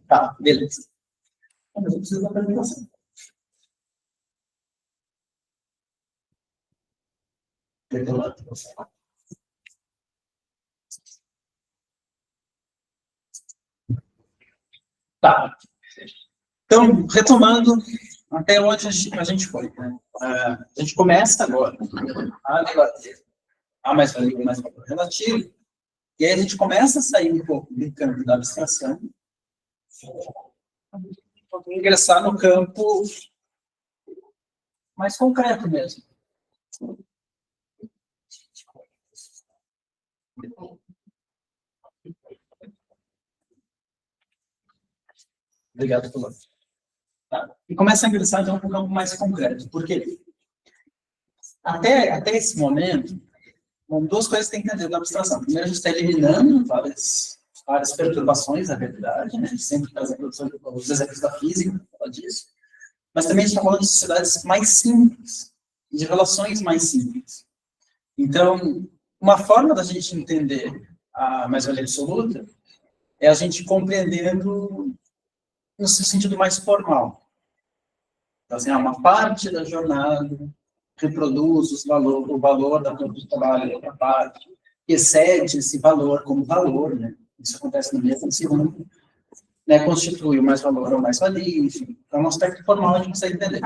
Tá, beleza. Mas eu preciso da apresentação. Tá. Então, retomando até onde a gente foi. Né? A gente começa agora a debater a mais-valia e mais-valor relativo, e aí a gente começa a sair um pouco do campo da abstração, e ingressar no campo mais concreto mesmo. Obrigado, Fulano. Tá. E começa a ingressar então para um campo mais concreto. Por quê? Até esse momento, duas coisas que tem que entender da abstração. Primeiro, a gente está eliminando várias perturbações da realidade, né? A gente sempre traz os exemplos da física, fala disso. Mas também a gente está falando de sociedades mais simples, de relações mais simples. Então, uma forma da gente entender a mais-valia absoluta é a gente compreendendo no sentido mais formal. Então, assim, uma parte da jornada reproduz o valor da produção do trabalho, outra parte excede esse valor como valor, né? Isso acontece no mesmo segundo, né? Constitui o mais valor ou mais valia, enfim. Então, é um aspecto formal a gente consegue entender.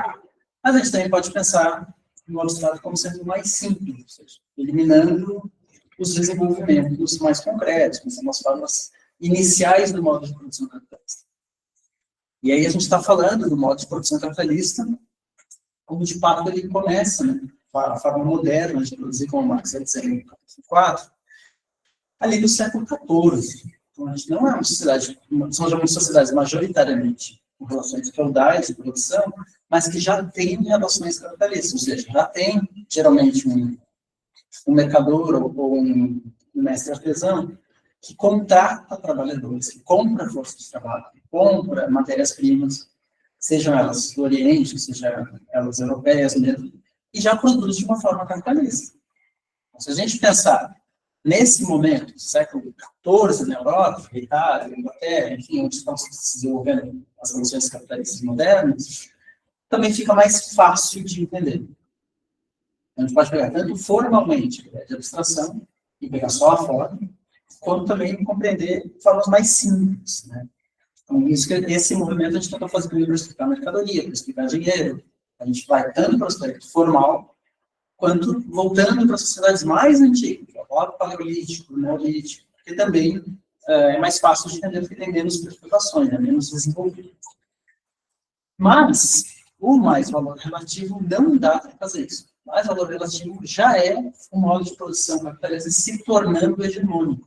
Mas a gente também pode pensar no abstrato como sendo mais simples, ou seja, eliminando os desenvolvimentos mais concretos, que são as formas iniciais do modo de produção capitalista. E aí a gente está falando do modo de produção capitalista, como de fato ele começa, né? A forma moderna de produzir, como Marx vai dizer em 4, ali do século XIV. Então, a gente não é uma sociedade, são já sociedades majoritariamente com relações feudais de produção, mas que já tem relações capitalistas, ou seja, já tem, geralmente, um mercador ou um mestre artesão que contrata trabalhadores, que compra força de trabalho, que compra matérias-primas, sejam elas do Oriente, sejam elas europeias mesmo, e já produz de uma forma capitalista. Então, se a gente pensar nesse momento, século XIV, na Europa, Itália, Inglaterra, enfim, onde estão se desenvolvendo as relações capitalistas modernas, também fica mais fácil de entender. A gente pode pegar tanto formalmente, de abstração, e pegar só a forma, quanto também compreender formas mais simples, né? Então, esse movimento a gente tenta fazer primeiro para explicar a mercadoria, para explicar dinheiro. A gente vai tanto para o aspecto formal, quanto voltando para as sociedades mais antigas, o paleolítico, o neolítico, que também é mais fácil de entender porque tem menos perturbações, é menos desenvolvido. Mas o mais valor relativo não dá para fazer isso. O mais valor relativo já é um modo de produção capitalista se tornando hegemônico.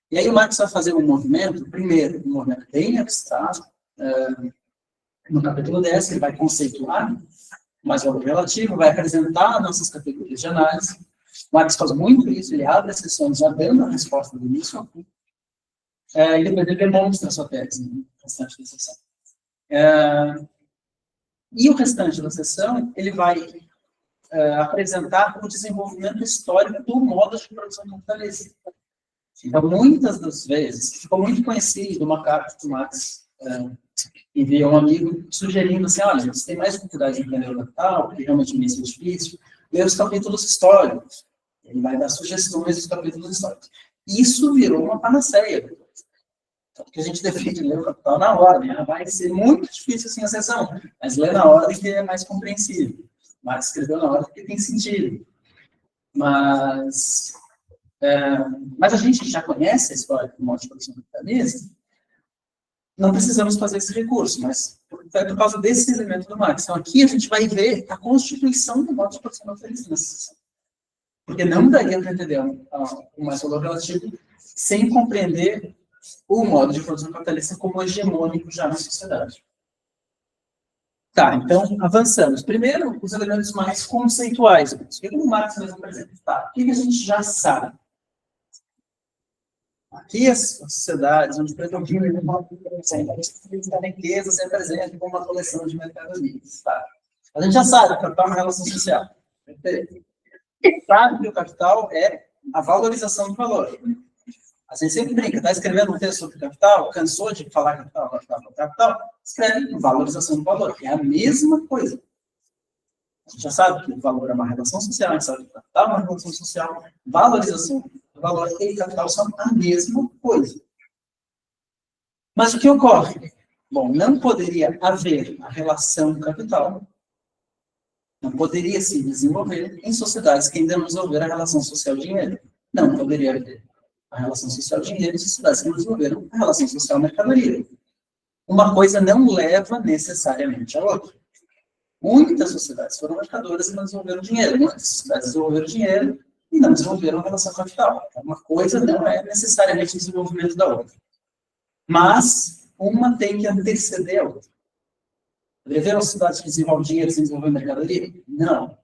E aí o Marx vai fazer um movimento, primeiro, um movimento bem abstrato, no capítulo 10, ele vai conceituar o mais valor relativo, vai apresentar nossas categorias de análise. O Marx faz muito isso, ele abre as sessões já dando a resposta do início ao fim, e depois ele demonstra a sua tese no restante da sessão. E o restante da sessão, ele vai apresentar o desenvolvimento histórico do modo de produção capitalista. Então, muitas das vezes, ficou muito conhecido uma carta que o Marx envia a um amigo sugerindo assim, olha, você tem mais dificuldade de entender o capital, porque realmente o início é difícil, lê os capítulos históricos. Ele vai dar sugestões dos capítulos históricos. Isso virou uma panaceia. Porque a gente defende ler o capital na ordem, né? Vai ser muito difícil assim a sessão, mas ler na ordem que é mais compreensível. Marx escreveu na ordem que tem sentido. Mas a gente que já conhece a história do modo de produção capitalista, não precisamos fazer esse recurso, mas é por causa desse elemento do Marx. Então, aqui a gente vai ver a constituição do modo de produção capitalista nessa sessão. Porque não daria para entender o mais valor relativo sem compreender o modo de produção capitalista como hegemônico já na sociedade. Tá, então, avançamos. Primeiro, os elementos mais conceituais. O que o Marx mesmo apresenta? Tá, o que a gente já sabe? Aqui as sociedades onde predomina a riqueza se apresenta como uma coleção de mercadorias. Tá? A gente já sabe que o capital é uma relação social. Sabe que o capital é a valorização do valor. A gente sempre brinca, está escrevendo um texto sobre capital, cansou de falar capital, escreve valorização do valor, que é a mesma coisa. A gente já sabe que o valor é uma relação social, a gente sabe que o capital é uma relação social, valorização do valor e capital são a mesma coisa. Mas o que ocorre? Bom, não poderia haver a relação capital, não poderia se desenvolver em sociedades que ainda não desenvolveram a relação social-dinheiro. Não poderia haver a relação social-dinheiro em sociedades que não desenvolveram a relação social-mercadoria. Uma coisa não leva necessariamente a outra. Muitas sociedades foram mercadoras e não desenvolveram dinheiro. Muitas sociedades desenvolveram dinheiro e não desenvolveram a relação capital. Uma coisa não é necessariamente desenvolvimento da outra. Mas uma tem que anteceder a outra. Poderia haver uma sociedade que desenvolve dinheiro sem desenvolver mercadoria? Não.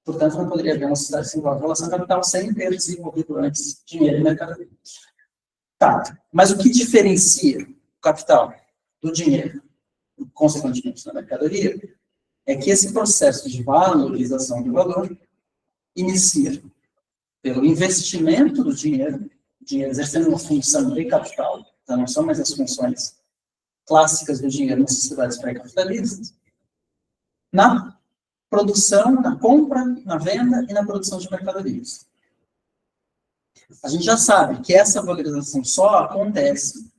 Portanto, não poderia haver uma sociedade que desenvolve relação capital sem ter desenvolvido antes dinheiro e mercadoria. Tá, mas o que diferencia o capital do dinheiro, consequentemente da mercadoria, é que esse processo de valorização do valor inicia pelo investimento do dinheiro exercendo uma função de capital, então não são mais as funções clássicas do dinheiro nas sociedades pré-capitalistas, na produção, na compra, na venda e na produção de mercadorias. A gente já sabe que essa valorização só acontece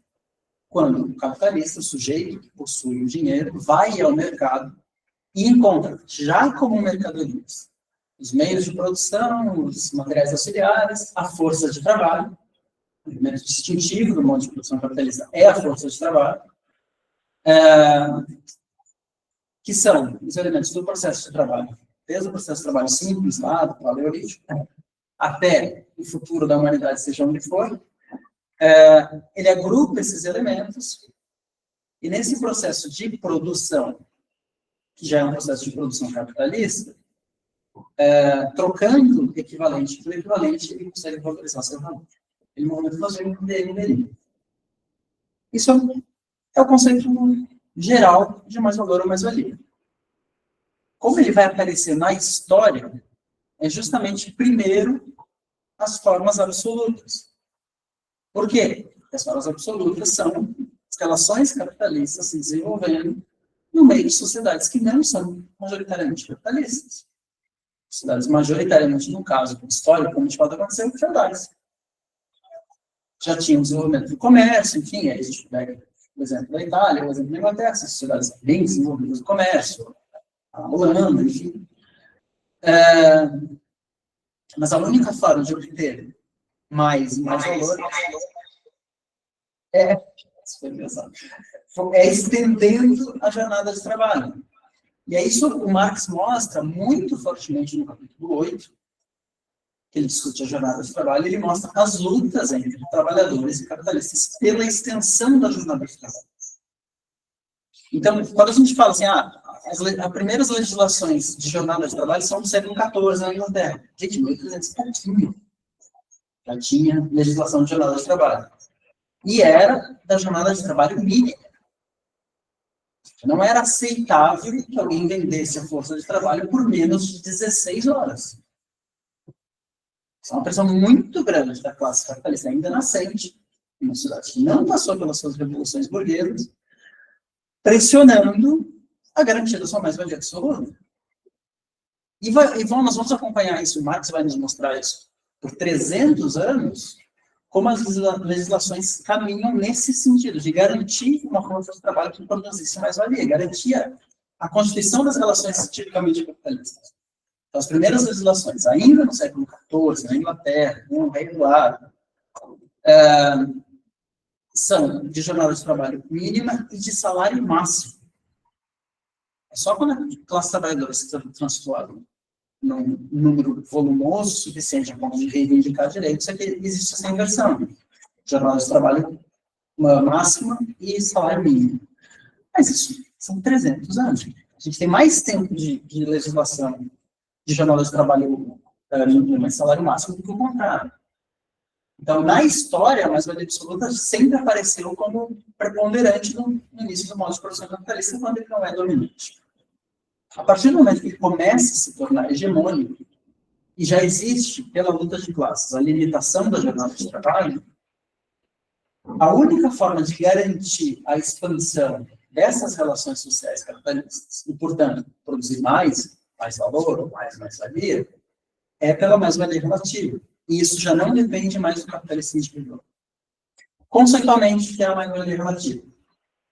quando o capitalista, o sujeito que possui o dinheiro, vai ao mercado e encontra, já como mercadorias, os meios de produção, os materiais auxiliares, a força de trabalho. O elemento distintivo do modo de produção capitalista é a força de trabalho, que são os elementos do processo de trabalho, desde o processo de trabalho simples, lá do paleolítico, até o futuro da humanidade, seja onde for. Ele agrupa esses elementos e nesse processo de produção, que já é um processo de produção capitalista, trocando equivalente por equivalente, ele consegue valorizar seu valor. Ele movimenta fazer um dele. Isso é o conceito geral de mais valor ou mais valia. Como ele vai aparecer na história, é justamente, primeiro, as formas absolutas. Por quê? Porque as formas absolutas são as relações capitalistas se desenvolvendo no meio de sociedades que não são majoritariamente capitalistas. Sociedades majoritariamente, no caso histórico, como a gente pode acontecer, feudais. Já tinha um desenvolvimento do comércio, enfim, aí a gente pega o exemplo da Itália, o exemplo da Inglaterra, essas sociedades bem desenvolvidas do comércio, a Holanda, enfim. Mas a única forma de obter mais valor é estendendo a jornada de trabalho. E é isso que o Marx mostra muito fortemente no capítulo 8, que ele discute a jornada de trabalho, ele mostra as lutas entre trabalhadores e capitalistas pela extensão da jornada de trabalho. Então, quando a gente fala assim, as primeiras legislações de jornada de trabalho são do século XIV na Inglaterra. Gente, 1300 já tinha legislação de jornada de trabalho. E era da jornada de trabalho mínima. Não era aceitável que alguém vendesse a força de trabalho por menos de 16 horas. Isso é uma pressão muito grande da classe capitalista, ainda nascente, em uma cidade que não passou pelas suas revoluções burguesas, pressionando a garantia da sua mais-valia absoluta. Nós vamos acompanhar isso, o Marx vai nos mostrar isso, por 300 anos, como as legislações caminham nesse sentido, de garantir uma força de trabalho que produzisse mais-valia, garantia a constituição das relações tipicamente capitalistas. Então, as primeiras legislações, ainda no século XIV, na Inglaterra, no Reino Unido, são de jornada de trabalho mínima e de salário máximo. É só quando a classe trabalhadora se transforma num número volumoso suficiente a ponto de reivindicar direitos, é que existe essa inversão. Jornada de trabalho máxima e salário mínimo. Mas isso são 300 anos. A gente tem mais tempo de legislação de jornada de trabalho mínimo e salário máximo do que o contrário. Então, na história, a mais-valia absoluta sempre apareceu como preponderante no início do modo de produção capitalista, quando ele não é dominante. A partir do momento que ele começa a se tornar hegemônico, e já existe, pela luta de classes, a limitação da jornada de trabalho, a única forma de garantir a expansão dessas relações sociais capitalistas e, portanto, produzir mais valor, ou mais-valia, é pela mais-valia relativa. E isso já não depende mais do capitalismo individual. Conceitualmente, que é a mais-valia relativa?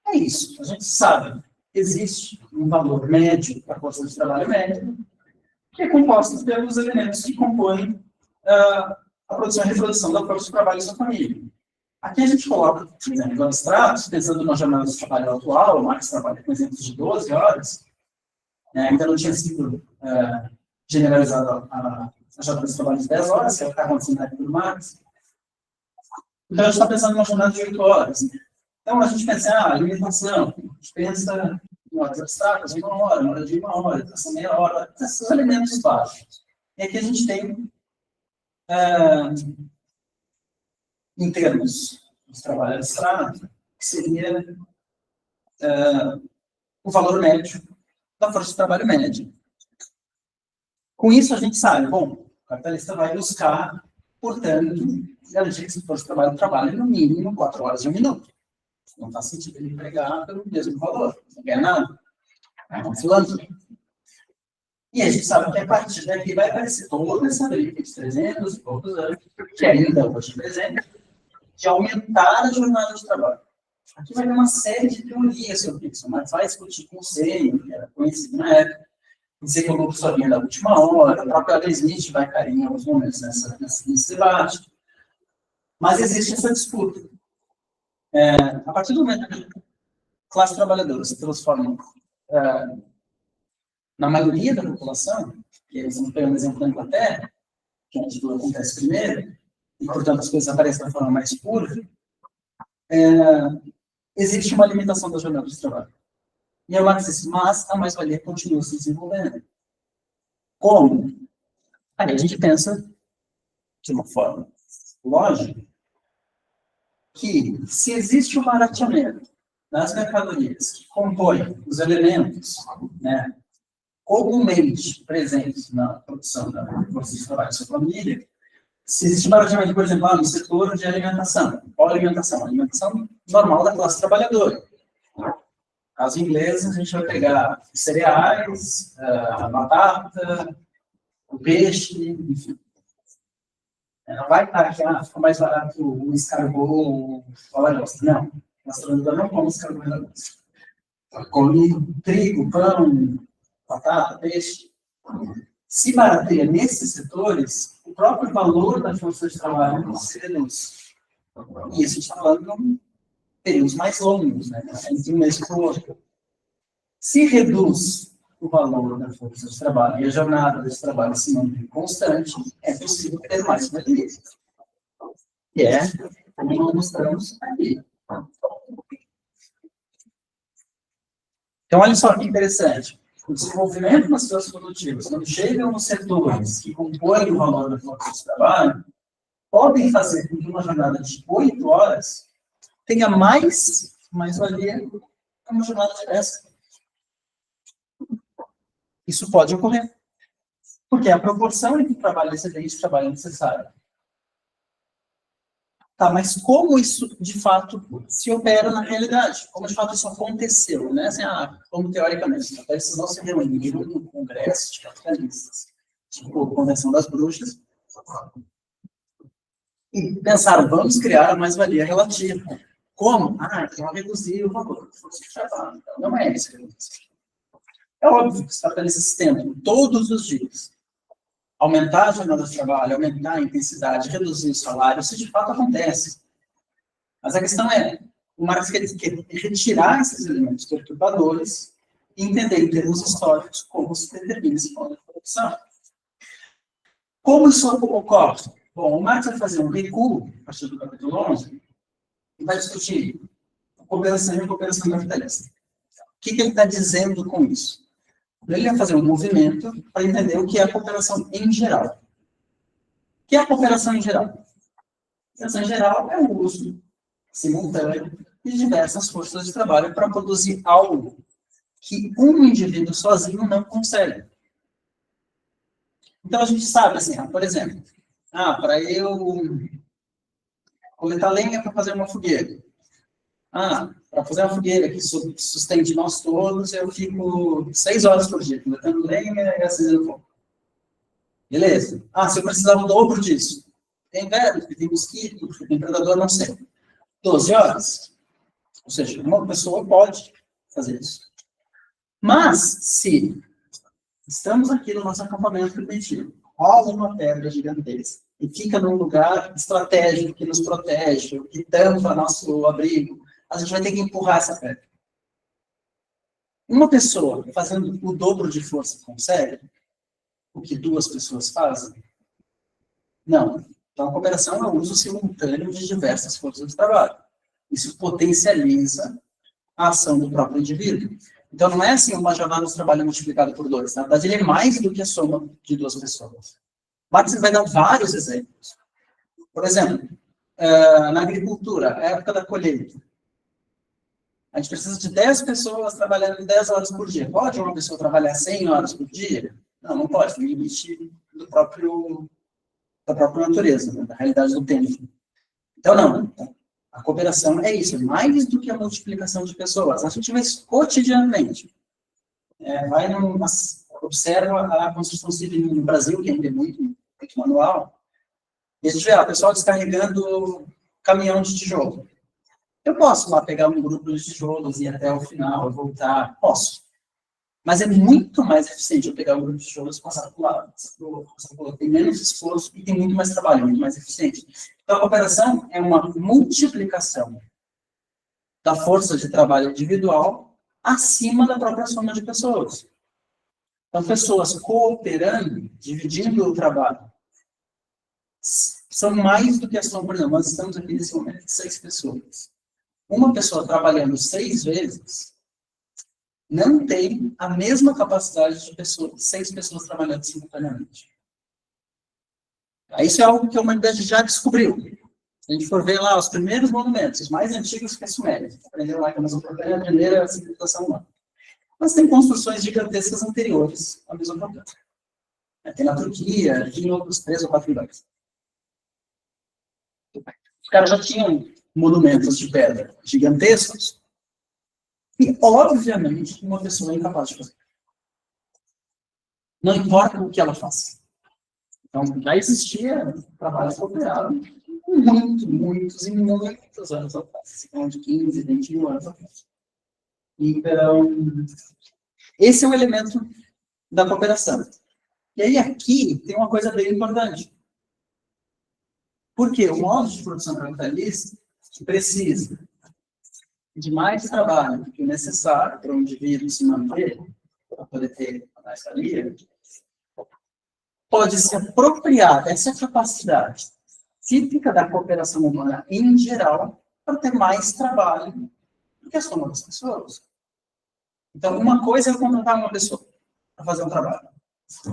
É isso. A gente sabe que existe um valor médio para a força de trabalho médio, que é composto pelos elementos que compõem a produção e reprodução da força de trabalho em sua família. Aqui a gente coloca, por exemplo, abstratos, pensando na jornada de trabalho atual, o Marx trabalha com exemplos de 12 horas, ainda não tinha sido generalizado a jornada de trabalho de 10 horas, que é o que está acontecendo na época do Marx. Então, a gente está pensando numa jornada de 8 horas. Então, a gente pensa, alimentação, a gente pensa em horas abstratas, uma hora de uma hora, essa meia hora, esses elementos básicos. E aqui a gente tem, em termos de trabalho abstrato, que seria o valor médio da força de trabalho média. Com isso, a gente sabe, bom, o capitalista vai buscar, portanto, garantir que essa força de trabalho trabalhe no mínimo 4 horas de um minuto. Não faz sentido ele empregar pelo mesmo valor, não ganha nada. É um filantro. E a gente sabe que a partir daqui vai aparecer toda essa briga de 300 e poucos anos, que ainda hoje presente, de aumentar a jornada de trabalho. Aqui vai ter uma série de teorias sobre isso, mas vai discutir conselho, que era conhecido na época, dizer que o lucro só vinha da última hora, o próprio Adam Smith vai cair em alguns momentos nesse debate. Mas existe essa disputa. A partir do momento que a classe trabalhadora se transforma na maioria da população, e aí você pega um exemplo da Inglaterra, que a ditadura acontece primeiro, e, portanto, as coisas aparecem da forma mais pura, existe uma limitação da jornada de trabalho. E é Marx diz, mas a mais-valia continua se desenvolvendo. Como? Aí a gente pensa, de uma forma lógica, que se existe um barateamento das mercadorias que compõem os elementos, comumente presentes na produção da força de trabalho da sua família, se existe um barateamento, por exemplo, no setor de alimentação, qual alimentação? Alimentação normal da classe trabalhadora. Caso inglês, a gente vai pegar cereais, a batata, o peixe, enfim. Não vai estar aqui, fica mais barato o escargot, a lagosta. Não. Nós não comemos escargot e lagosta. Come trigo, pão, batata, peixe. Se barateia nesses setores, o próprio valor da força de trabalho se reduz. E isso está falando de períodos mais longos, entre um mês e o outro. Se reduz o valor da força de trabalho e a jornada desse trabalho se mantém constante, é possível ter mais valia. E como nós mostramos aqui. Então, olha só que interessante. O desenvolvimento das forças produtivas, quando chegam nos setores que compõem o valor da força de trabalho, podem fazer com que uma jornada de 8 horas tenha mais valia que uma jornada de 10. Isso pode ocorrer. Porque é a proporção entre o trabalho excedente e o trabalho necessário. Tá, mas como isso, de fato, se opera na realidade? Como, de fato, isso aconteceu? Assim, como teoricamente, os capitalistas não se reuniram no congresso de capitalistas, tipo a Convenção das Bruxas, e pensaram, vamos criar a mais-valia relativa. Como? Então reduzir o valor da força de trabalho. Então, não é isso. É óbvio que os capitalistas tentam, todos os dias, aumentar a jornada de trabalho, aumentar a intensidade, reduzir o salário, isso de fato acontece. Mas a questão é, o Marx quer retirar esses elementos perturbadores e entender em termos históricos como se determina esse modo de produção. Como isso ocorre? Bom, o Marx vai fazer um recuo, a partir do capítulo 11, e vai discutir cooperação e cooperação capitalista. O que ele está dizendo com isso? Ele vai fazer um movimento para entender o que é a cooperação em geral. O que é a cooperação em geral? A cooperação em geral é o uso simultâneo de diversas forças de trabalho para produzir algo que um indivíduo sozinho não consegue. Então, a gente sabe, assim, por exemplo, para eu coletar lenha para fazer uma fogueira. Para fazer uma fogueira que sustente nós todos, eu fico 6 horas por dia coletando lenha e acendendo fogo. Beleza. Se eu precisar o dobro disso. Tem verme, tem mosquito, tem predador, não sei. 12 horas. Ou seja, uma pessoa pode fazer isso. Mas, se estamos aqui no nosso acampamento primitivo, rola uma pedra gigantesca e fica num lugar estratégico que nos protege, que tampa nosso abrigo, a gente vai ter que empurrar essa pedra. Uma pessoa fazendo o dobro de força consegue o que 2 pessoas fazem? Não. Então, a cooperação é o uso simultâneo de diversas forças de trabalho. Isso potencializa a ação do próprio indivíduo. Então, não é assim uma jornada de trabalho multiplicada por 2. Na verdade, ele é mais do que a soma de 2 pessoas. Marx vai dar vários exemplos. Por exemplo, na agricultura, a época da colheita. A gente precisa de 10 pessoas trabalhando 10 horas por dia. Pode uma pessoa trabalhar 100 horas por dia? Não, não pode. Tem limite da própria natureza, né? Da realidade do tempo. Então, não. A cooperação é isso. É mais do que a multiplicação de pessoas. A gente vê isso cotidianamente. Observa a construção civil no Brasil, que ainda é muito manual. E a gente vê o pessoal descarregando caminhão de tijolo. Eu posso lá pegar um grupo de tijolos e ir até o final, voltar. Posso. Mas é muito mais eficiente eu pegar um grupo de tijolos e passar por lá. Tem menos esforço e tem muito mais trabalho, muito mais eficiente. Então, a cooperação é uma multiplicação da força de trabalho individual acima da própria soma de pessoas. Então, pessoas cooperando, dividindo o trabalho, são mais do que a soma. Por exemplo, nós estamos aqui nesse momento de 6 pessoas. Uma pessoa trabalhando 6 vezes não tem a mesma capacidade de 6 pessoas trabalhando simultaneamente. Isso é algo que a humanidade já descobriu. Se a gente for ver lá os primeiros monumentos, os mais antigos que a Suméria, aprenderam lá que a Mesopotâmia é a primeira civilização humana. Mas tem construções gigantescas anteriores à Mesopotâmia. Tem na Turquia, tem em outros 3 ou 4 lugares. Os caras já tinham monumentos de pedra gigantescos e, obviamente, uma pessoa é incapaz de fazer. Não importa o que ela faça. Então, já existia trabalho cooperado muitos anos atrás. De 15, 20 mil anos atrás. Então, esse é o elemento da cooperação. E aí, aqui, tem uma coisa bem importante. Porque o modo de produção capitalista precisa de mais trabalho do que o necessário para um indivíduo se manter, para poder ter mais valia, pode se apropriar dessa capacidade típica da cooperação humana em geral para ter mais trabalho do que a soma das pessoas. Então, uma coisa é eu contratar uma pessoa para fazer um trabalho.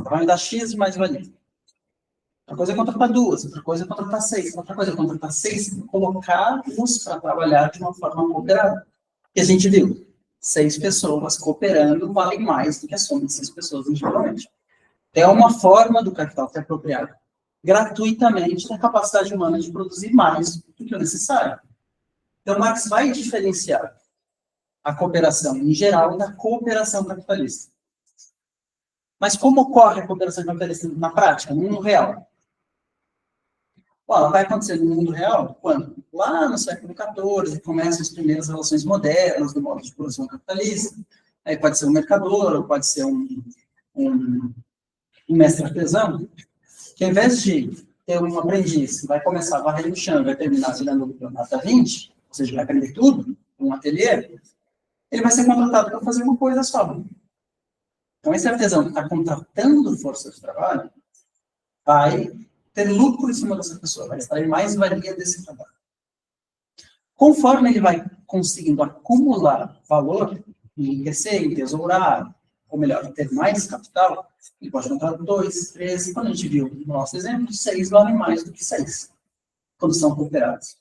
Vai me dar X mais valia. Outra coisa é contratar 2, outra coisa é contratar 6, outra coisa é contratar 6 e colocá-los para trabalhar de uma forma cooperada. E a gente viu, 6 pessoas cooperando valem mais do que a soma de 6 pessoas individualmente. É uma forma do capital se apropriar gratuitamente da capacidade humana de produzir mais do que o necessário. Então, Marx vai diferenciar a cooperação em geral da cooperação capitalista. Mas como ocorre a cooperação capitalista na prática, no mundo real? Ela vai acontecer no mundo real quando? Lá no século XIV, começam as primeiras relações modernas do modo de produção capitalista. Aí pode ser um mercador, ou pode ser um mestre artesão, que ao invés de ter um aprendiz que vai começar a varrer no chão e vai terminar virando nota 20, ou seja, vai aprender tudo, um ateliê, ele vai ser contratado para fazer uma coisa só. Então, esse artesão que está contratando força de trabalho vai ter lucro em cima dessa pessoa, vai extrair mais valia desse trabalho. Conforme ele vai conseguindo acumular valor, enriquecer, entesourar, ou melhor, ter mais capital, ele pode contratar 2, 3, quando a gente viu no nosso exemplo, 6 valem mais do que 6, quando são cooperados.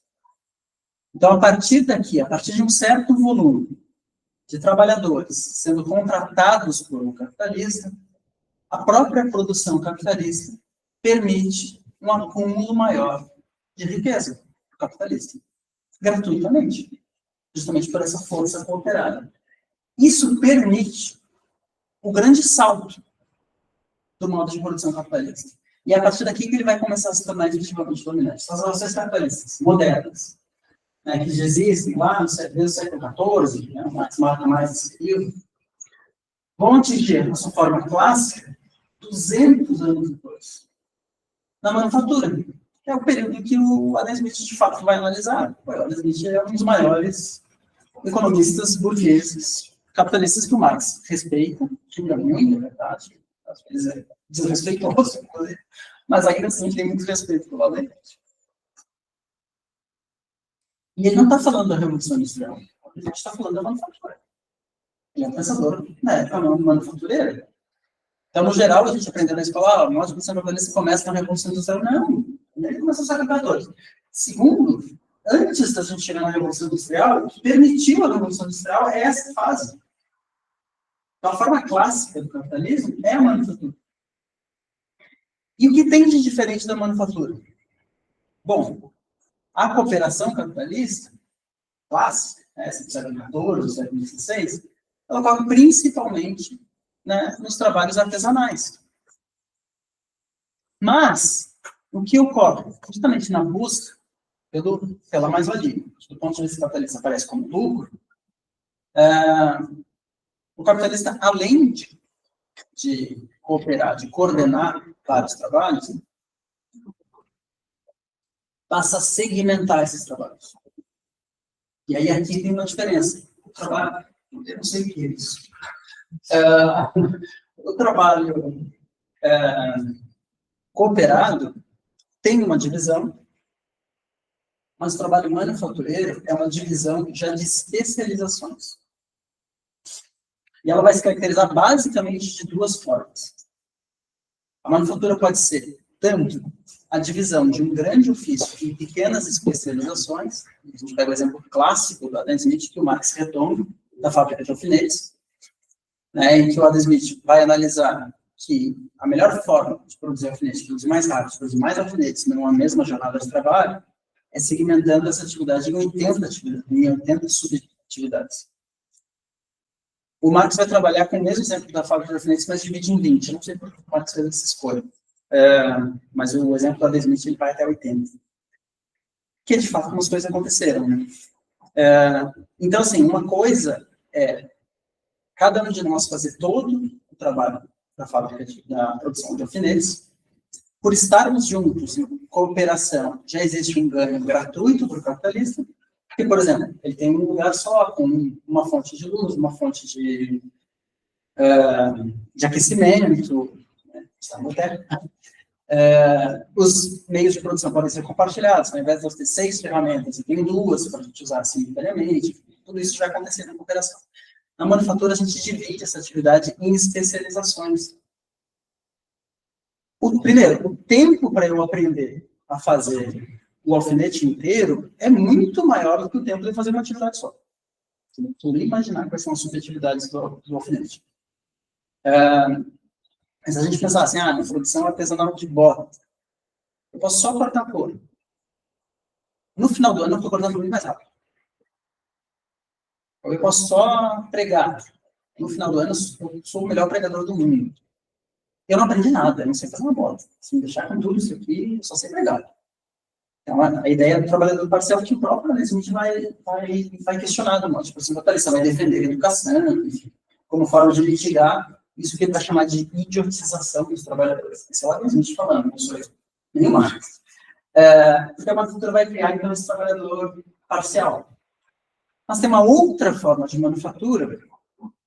Então, a partir daqui, a partir de um certo volume de trabalhadores sendo contratados por um capitalista, a própria produção capitalista permite um acúmulo maior de riqueza para o capitalista, gratuitamente, justamente por essa força cooperada. Isso permite o grande salto do modo de produção capitalista. E é a partir daqui que ele vai começar a se tornar efetivamente dominante. São as relações capitalistas modernas, né, que já existem lá desde o século XIV, né, marca mais esse período, vão atingir a sua forma clássica 200 anos depois, na manufatura, que é o período que o Adam Smith de fato vai analisar. O Adam Smith é um dos maiores economistas burgueses capitalistas que o Marx respeita, xinga muito, é verdade, às vezes é desrespeitoso, mas ainda assim tem muito respeito pelo Adam Smith. E ele não está falando da Revolução Industrial, ele está falando da manufatura. Ele é um pensador na época manufatureira. Então, no geral, a gente aprendeu na escola, o modo de produção capitalista começa na Revolução Industrial. Não, ele começou no século XIV. Segundo, antes da gente chegar na Revolução Industrial, o que permitiu a Revolução Industrial é essa fase. Então, a forma clássica do capitalismo é a manufatura. E o que tem de diferente da manufatura? Bom, a cooperação capitalista clássica, essa do século XIV, do século XVI, ela ocorre principalmente, né, nos trabalhos artesanais. Mas, o que ocorre? Justamente na busca pela mais-valia, do ponto de vista capitalista aparece como lucro, o capitalista, além de cooperar, de coordenar vários trabalhos, passa a segmentar esses trabalhos. E aí aqui tem uma diferença. O trabalho, eu não sei o que é isso. O trabalho cooperado tem uma divisão, mas o trabalho manufatureiro é uma divisão já de especializações. E ela vai se caracterizar basicamente de duas formas. A manufatura pode ser tanto a divisão de um grande ofício em pequenas especializações, a gente pega o exemplo clássico do Adam Smith, que o Marx retoma, da fábrica de alfinetes, né, em que o Adam Smith vai analisar que a melhor forma de produzir alfinetes, de produzir mais rápido, de produzir mais alfinetes numa mesma jornada de trabalho, é segmentando essa atividade em 80 subatividades. O Marx vai trabalhar com o mesmo exemplo da fábrica de alfinetes, mas divide em 20. Eu não sei por que o Marx fez essa escolha. Mas o exemplo do Adam Smith ele vai até 80. Que, de fato, algumas coisas aconteceram. Né? Então, assim, uma coisa é cada um de nós fazer todo o trabalho da fábrica da produção de alfinetes. Por estarmos juntos em cooperação, já existe um ganho gratuito para o capitalista, porque, por exemplo, ele tem um lugar só, com uma fonte de luz, uma fonte de aquecimento, né? Está no teto. Os meios de produção podem ser compartilhados, ao invés de você ter 6 ferramentas, eu tenho 2 para a gente usar simultaneamente, tudo isso vai acontecer na cooperação. Na manufatura, a gente divide essa atividade em especializações. Primeiro, o tempo para eu aprender a fazer o alfinete inteiro é muito maior do que o tempo de fazer uma atividade só. Você não precisa nem imaginar quais são as subatividades do alfinete. Mas se a gente pensar assim, na produção artesanal de borda, eu posso só cortar couro. No final do ano, eu estou cortando muito mais rápido. Ou eu posso só pregar. No final do ano, eu sou o melhor pregador do mundo. Eu não aprendi nada, eu não sei fazer uma borda. Se me deixar com tudo isso aqui, eu só sei pregar. Então, a ideia do trabalhador parcial é que o próprio Adam Smith vai questionar do modo de produção capitalista, vai defender a educação, enfim, como forma de mitigar isso que ele vai chamar de idiotização dos trabalhadores. Esse é o Adam Smith falando, não sou eu, nem o Marx. Porque a manufatura vai criar, então, esse trabalhador parcial. Mas tem uma outra forma de manufatura,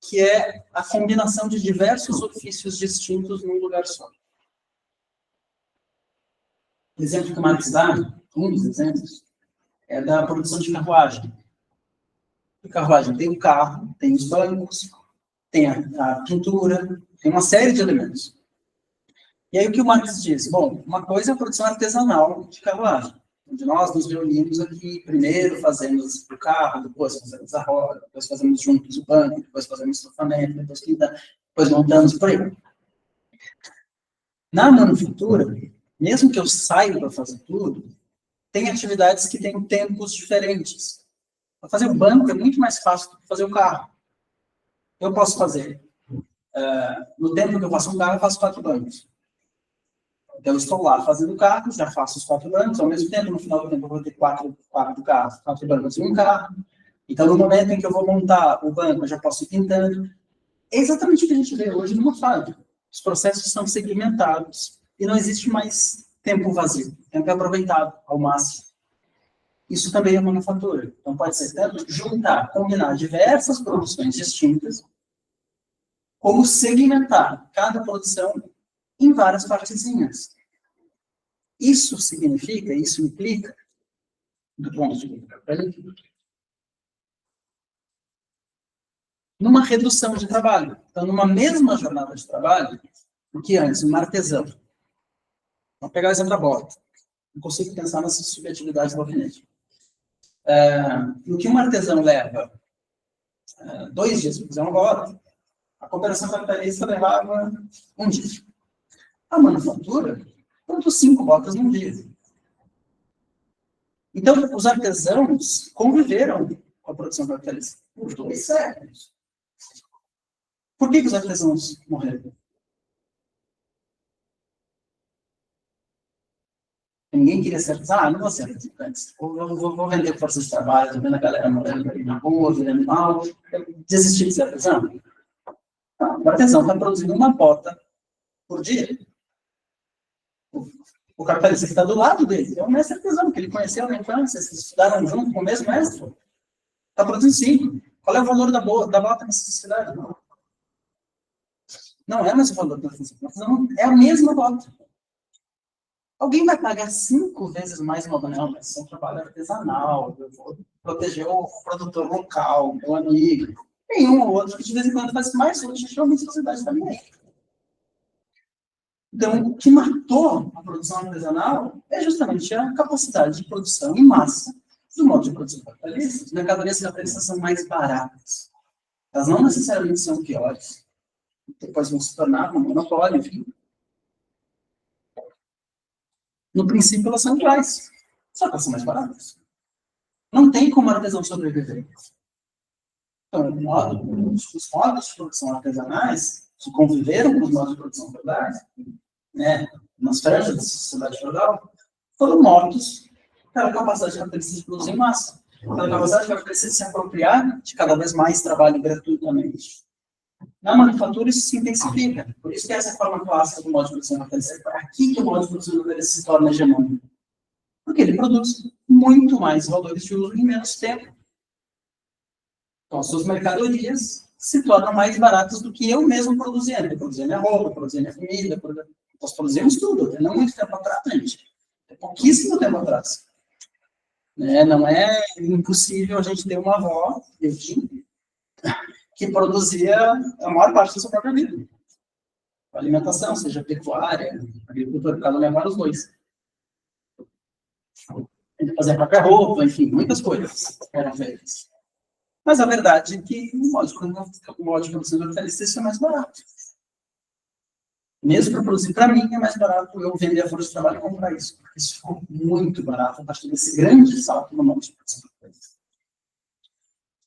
que é a combinação de diversos ofícios distintos num lugar só. O exemplo que o Marx dá, um dos exemplos, é da produção de carruagem. A carruagem tem o carro, tem os bancos, tem a pintura, tem uma série de elementos. E aí o que o Marx diz? Bom, uma coisa é a produção artesanal de carruagem, onde nós nos reunimos aqui, primeiro fazemos o carro, depois fazemos a roda, depois fazemos juntos o banco, depois fazemos o estofamento, depois montamos por aí. Na manufatura, mesmo que eu saiba fazer tudo, tem atividades que têm tempos diferentes. Para fazer o banco é muito mais fácil do que fazer o carro. Eu posso fazer, no tempo que eu faço um carro, eu faço 4 bancos. Então, eu estou lá fazendo o carro, já faço os 4 bancos, ao mesmo tempo, no final do tempo, eu vou ter 4 carros, 4 bancos e um carro. Então, no momento em que eu vou montar o banco, eu já posso ir pintando. É exatamente o que a gente vê hoje numa fábrica. Os processos são segmentados e não existe mais tempo vazio. O tempo é aproveitado ao máximo. Isso também é manufatura. Então, pode ser tanto juntar, combinar diversas produções distintas, como segmentar cada produção em várias partezinhas. Isso significa, isso implica, do ponto de vista numa redução de trabalho. Então, numa mesma jornada de trabalho, do que antes, um artesão. Vamos pegar o exemplo da bota. Não consigo pensar nessas subjetividades do alfinete. No que um artesão leva 2 dias para fazer uma bota, a cooperação capitalista levava 1 dia. A manufatura produz 5 botas num dia. Então, os artesãos conviveram com a produção capitalista por 2 séculos. Por que os artesãos morreram? Ninguém queria ser artesão. Não vou ser artesão antes. Vou vender forças de trabalho, estou vendo a galera morando ali na rua, virando mal. Desistir de ser artesão? Não, o artesão está produzindo uma bota por dia. O capitalista que está do lado dele é o mestre artesão, que ele conheceu na infância, eles estudaram junto com o mesmo mestre. Está produzindo 5. Qual é o valor da bota nessa sociedade? Não é mais o valor da artesão. É a mesma bota. Alguém vai pagar 5 vezes mais uma boneca, mas é um trabalho artesanal, eu vou proteger o produtor local, meu amigo. Tem um ou outro que de vez em quando faz mais útil, geralmente a sociedade também. Então, o que matou a produção artesanal é justamente a capacidade de produção em massa do modo de produção capitalista. As mercadorias capitalistas são mais baratas. Elas não necessariamente são piores. Depois vão se tornar um monopólio, enfim. No princípio, elas são iguais. Só que elas são mais baratas. Não tem como artesão sobreviver. Então, os modos de produção artesanais, que conviveram com os modos de produção feudais, né, nas franjas da sociedade feudal, foram mortos pela capacidade capitalista de produzir em massa. Pela capacidade capitalista de se apropriar de cada vez mais trabalho gratuitamente. Na manufatura, isso se intensifica. Por isso que essa é a forma clássica do modo de produção capitalista. É aqui que o modo de produção capitalista se torna hegemônico. Porque ele produz muito mais valores de uso em menos tempo. Então, as suas mercadorias se tornam mais baratas do que eu mesmo produzindo. Eu produzia minha roupa, produzia minha comida, nós produzimos tudo. Não muito tempo atrás, gente. É pouquíssimo tempo atrás. Não é impossível a gente ter uma avó, que produzia a maior parte da sua própria vida. A alimentação, seja pecuária, agricultura, cada um leva os 2. Fazer a própria roupa, enfim, muitas coisas eram feitas. Mas a verdade é que o modo de produção capitalista é mais barato. Mesmo para produzir para mim, é mais barato eu vender a força de trabalho e comprar isso. Porque isso ficou muito barato a partir desse grande salto no modo de produção capitalista.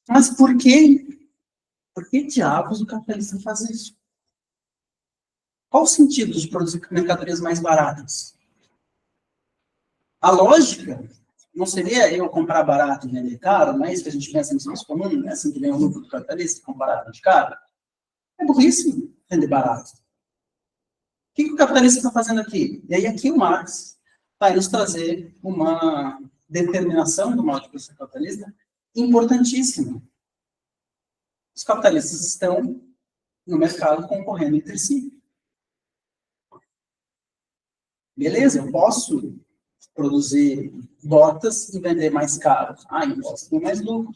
Mas por que diabos o capitalista faz isso? Qual o sentido de produzir mercadorias mais baratas? A lógica não seria eu comprar barato e vender caro, não é isso que a gente pensa no senso comum, não é assim que vem o lucro do capitalista, comprar de caro? É burrice vender barato. O que o capitalista está fazendo aqui? E aí aqui o Marx vai nos trazer uma determinação do modo de produção capitalista importantíssima. Os capitalistas estão no mercado concorrendo entre si. Beleza, eu posso produzir botas e vender mais caro. Eu posso ter mais lucro.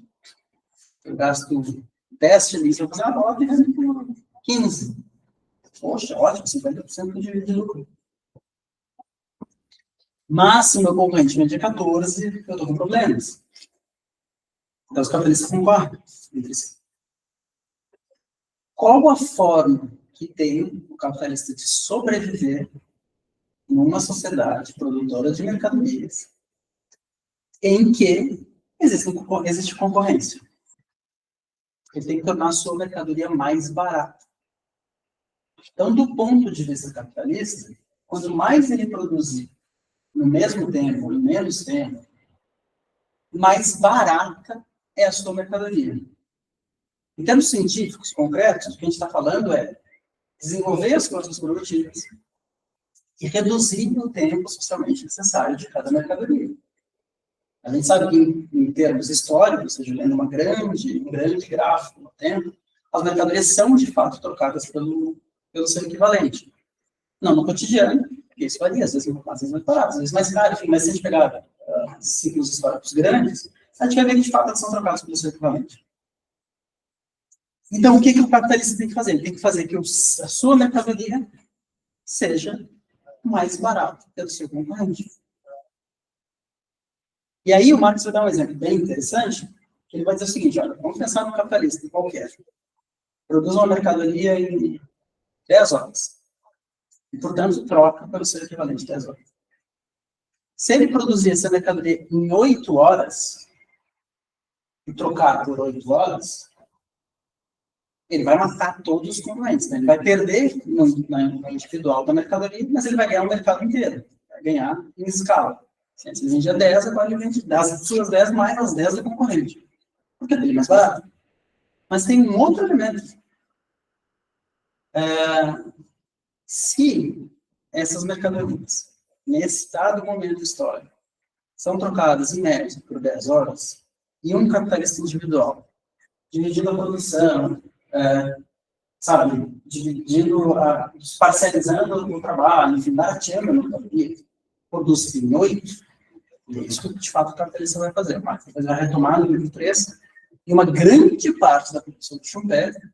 Eu gasto 10 shillings para fazer uma bota e vendo por 15. Poxa, ótimo, 50% de lucro. Mas se o meu concorrente vende 14, eu estou com problemas. Então os capitalistas concorrem entre si. Qual a forma que tem o capitalista de sobreviver numa sociedade produtora de mercadorias em que existe concorrência. Ele tem que tornar a sua mercadoria mais barata. Então, do ponto de vista capitalista, quanto mais ele produzir no mesmo tempo, em menos tempo, mais barata é a sua mercadoria. Em termos científicos concretos, o que a gente está falando é desenvolver as forças produtivas e reduzir o tempo socialmente necessário de cada mercadoria. A gente sabe que, em termos históricos, seja lendo um grande gráfico no tempo, as mercadorias são, de fato, trocadas pelo seu equivalente. Não no cotidiano, porque isso varia, às vezes mais barato, às vezes mais caro, enfim, mas se a gente pegar ciclos históricos grandes, a gente vai ver que, de fato, elas são trocadas pelo seu equivalente. Então, o que o capitalista tem que fazer? Ele tem que fazer que a sua mercadoria seja mais barata que a do seu concorrente. E aí o Marx vai dar um exemplo bem interessante, que ele vai dizer o seguinte, olha, vamos pensar num capitalista qualquer. Produz uma mercadoria em 10 horas. E, portanto, troca pelo seu equivalente de 10 horas. Se ele produzir essa mercadoria em 8 horas, e trocar por 8 horas, ele vai matar todos os concorrentes. Né? Ele vai perder no individual da mercadoria, mas ele vai ganhar o mercado inteiro. Vai ganhar em escala. Se ele vendia 10, agora ele vende das suas 10 mais as 10 do concorrente. Porque é dele mais barato. Mas tem um outro elemento. Se essas mercadorias, nesse dado momento histórico, são trocadas em média por 10 horas, e um capitalista individual, dividindo a produção, parcelizando o trabalho, enfim, barateando a mercadoria, produz em 8, é isso que, de fato, o capitalista vai fazer. Vai retomar no livro 3, e uma grande parte da produção de Schumpeter,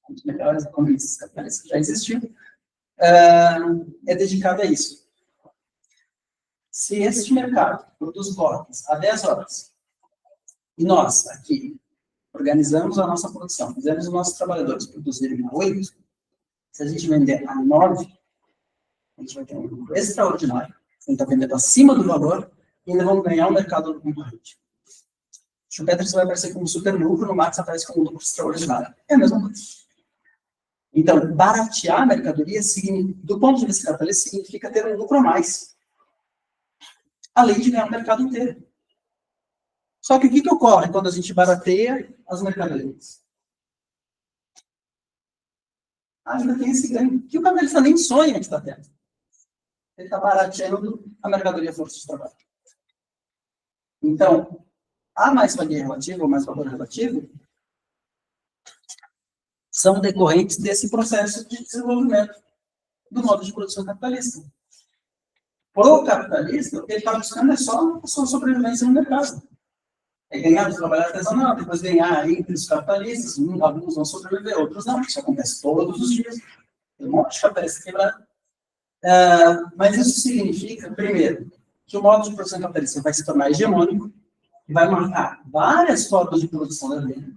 um dos melhores economistas capitalistas que já existiu, é dedicada a isso. Se este mercado produz blocos a 10 horas, e nós, aqui, organizamos a nossa produção, fizemos os nossos trabalhadores produzirem a 8, se a gente vender a 9, a gente vai ter um lucro extraordinário, a gente está vendendo acima do valor, e ainda vamos ganhar o mercado do concorrente. Schumpeter vai aparecer como super lucro, no Marx aparece como lucro extraordinário. É a mesma coisa. Então, baratear a mercadoria, do ponto de vista capitalista, significa ter um lucro a mais. Além de ganhar o mercado inteiro. Só que o que ocorre quando a gente barateia as mercadorias? Ainda tem esse ganho, que o capitalista nem sonha que está tendo. Ele está barateando a mercadoria força de trabalho. Então, a mais-valia relativa, ou mais valor relativo, são decorrentes desse processo de desenvolvimento do modo de produção capitalista. Para o capitalista, o que ele está buscando é só a sua sobrevivência no mercado. É ganhar do trabalho artesanal, depois ganhar entre os capitalistas, alguns vão sobreviver, outros não, isso acontece todos os dias. Tem um monte de capitalista quebrado. Mas isso significa, primeiro, que o modo de produção capitalista vai se tornar hegemônico, e vai matar várias formas de produção da vida.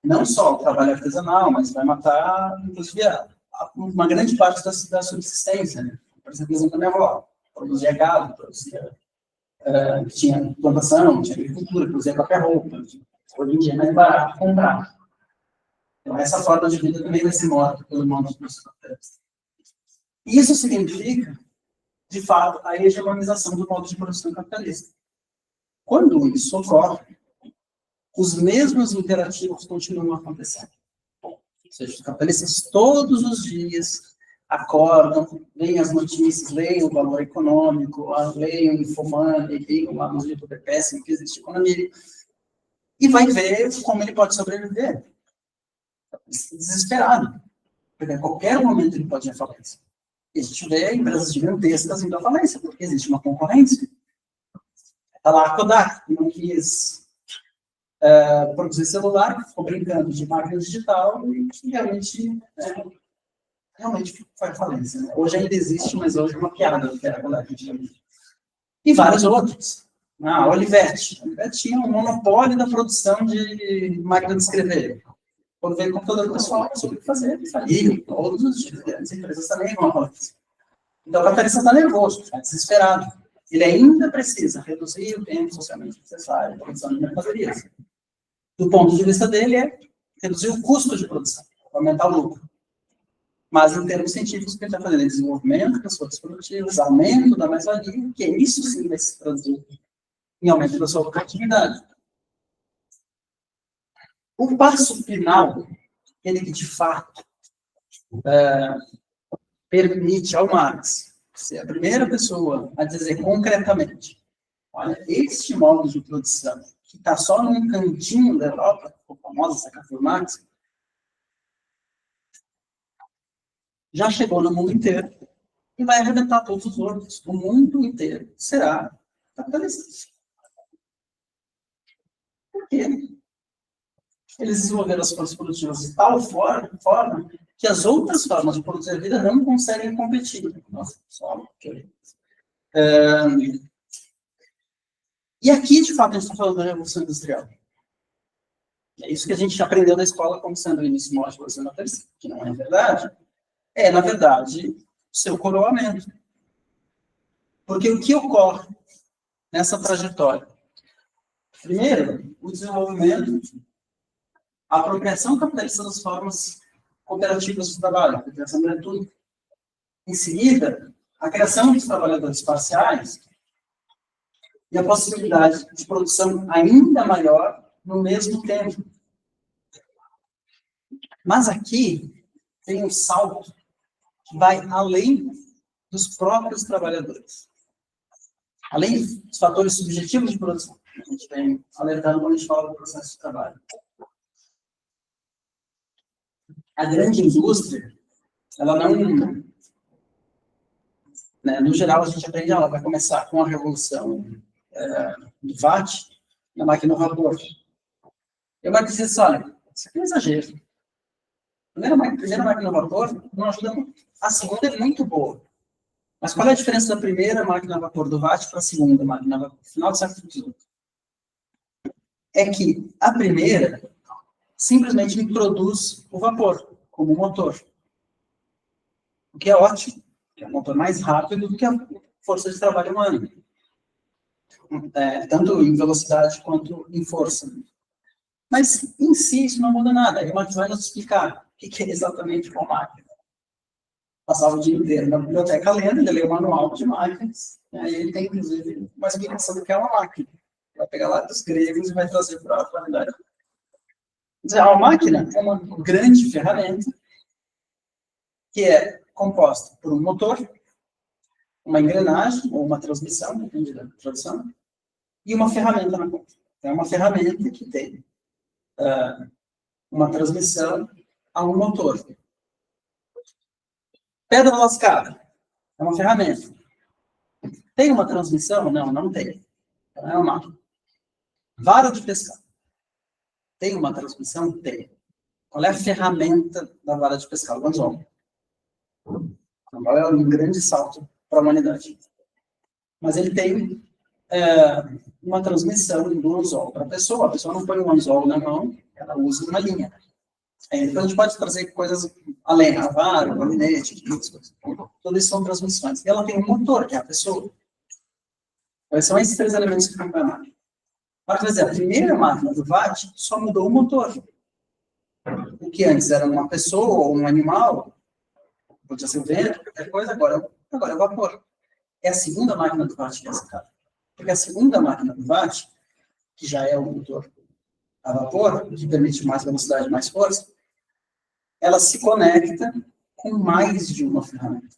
Não só o trabalho artesanal, mas vai matar, inclusive, uma grande parte da subsistência. Né? Por exemplo, da minha avó, produzia gado, tinha plantação, tinha agricultura, produzia qualquer roupa. Hoje em dia é mais barato comprar. Então, essa forma de vida também vai ser morta pelo modo de produção capitalista. Isso significa, de fato, a hegemonização do modo de produção capitalista. Quando isso ocorre, os mesmos imperativos continuam acontecendo. Ou seja, os capitalistas todos os dias acordam, leem as notícias, leem o valor econômico, leem o Infomoney, leem lá nos livros do péssimo que existe economia, e vai ver como ele pode sobreviver. Desesperado. Porque a qualquer momento ele pode ir à falência. E a gente vê empresas gigantescas indo à falência, porque existe uma concorrência. Está lá a Kodak, que não quis produzir celular, que ficou brincando de máquina digital e que realmente foi a falência. Né? Hoje ainda existe, mas hoje é uma piada que era a Kodak. E vários outros. A Olivetti. A Olivetti tinha um monopólio da produção de máquina de escrever. Quando veio o computador pessoal, soube o que fazer, faliram. Todos os grandes empresas também vão à falência. Então, o capitalista está nervoso, está desesperado. Ele ainda precisa reduzir o tempo socialmente necessário para a produção de mercadorias. Do ponto de vista dele, é reduzir o custo de produção, aumentar o lucro. Mas, em termos científicos, o que ele está fazendo é desenvolvimento das forças produtivas, aumento da mais-valia, que isso sim vai se traduzir em aumento da sua lucratividade. O passo final, ele que de fato permite ao Marx ser a primeira pessoa a dizer concretamente: olha, este modo de produção, que está só num cantinho da Europa, a famosa sacada do Marx, já chegou no mundo inteiro e vai arrebentar todos os outros. O mundo inteiro será capitalista. Por quê? Eles desenvolveram as forças produtivas de tal forma que as outras formas de produzir a vida não conseguem competir. Nossa, só okay. E aqui, de fato, a gente está falando da Revolução Industrial. É isso que a gente aprendeu na escola como sendo o início da Revolução Industrial, que não é verdade. É, na verdade, o seu coroamento. Porque o que ocorre nessa trajetória? Primeiro, o desenvolvimento, a apropriação capitalista das formas cooperativas de trabalho, a criação gratuita. Em seguida, a criação dos trabalhadores parciais e a possibilidade de produção ainda maior no mesmo tempo. Mas aqui tem um salto que vai além dos próprios trabalhadores. Além dos fatores subjetivos de produção. A gente vem alertando quando a gente fala do processo de trabalho. A grande indústria, ela não... Né, no geral, a gente aprende, ela vai começar com a revolução do VAT, na máquina do vapor. Eu vou dizer assim, olha, isso aqui é um exagero. A primeira máquina do vapor não ajuda muito. A segunda é muito boa. Mas qual é a diferença da primeira máquina a vapor do VAT para a segunda máquina a vapor? Final do século XVIII. É que a primeira simplesmente introduz o vapor como motor. O que é ótimo, que é um motor mais rápido do que a força de trabalho humana. Tanto em velocidade quanto em força. Mas, em si, isso não muda nada. Aí o Marx vai nos explicar o que é exatamente uma máquina. Passava o dia inteiro na biblioteca lendo, ele lê o manual de máquinas, e aí ele tem, inclusive, uma explicação do que é uma máquina. Vai pegar lá dos gregos e vai trazer para a atualidade. A máquina é uma grande ferramenta que é composta por um motor, uma engrenagem, ou uma transmissão, depende da tradução, e uma ferramenta na ponta. É uma ferramenta que tem uma transmissão a um motor. Pedra lascada é uma ferramenta. Tem uma transmissão? Não, não tem. Então é uma máquina. Vara de pescar. Tem uma transmissão? Tem. Qual é a ferramenta da vara de pescar? O anzol. Agora é um grande salto para a humanidade. Mas ele tem uma transmissão do anzol para a pessoa não põe um anzol na mão, ela usa uma linha. Então a gente pode trazer coisas além, a vara, o gabinete, tudo isso são transmissões. E ela tem um motor, que é a pessoa. Então, são esses três elementos que compõem a máquina. Mas, quer dizer, a primeira máquina do VAT só mudou o motor. O que antes era uma pessoa ou um animal, podia ser o vento, qualquer coisa, agora é o vapor. É a segunda máquina do VAT que é essa cara. Porque a segunda máquina do VAT, que já é o motor a vapor, que permite mais velocidade e mais força, ela se conecta com mais de uma ferramenta.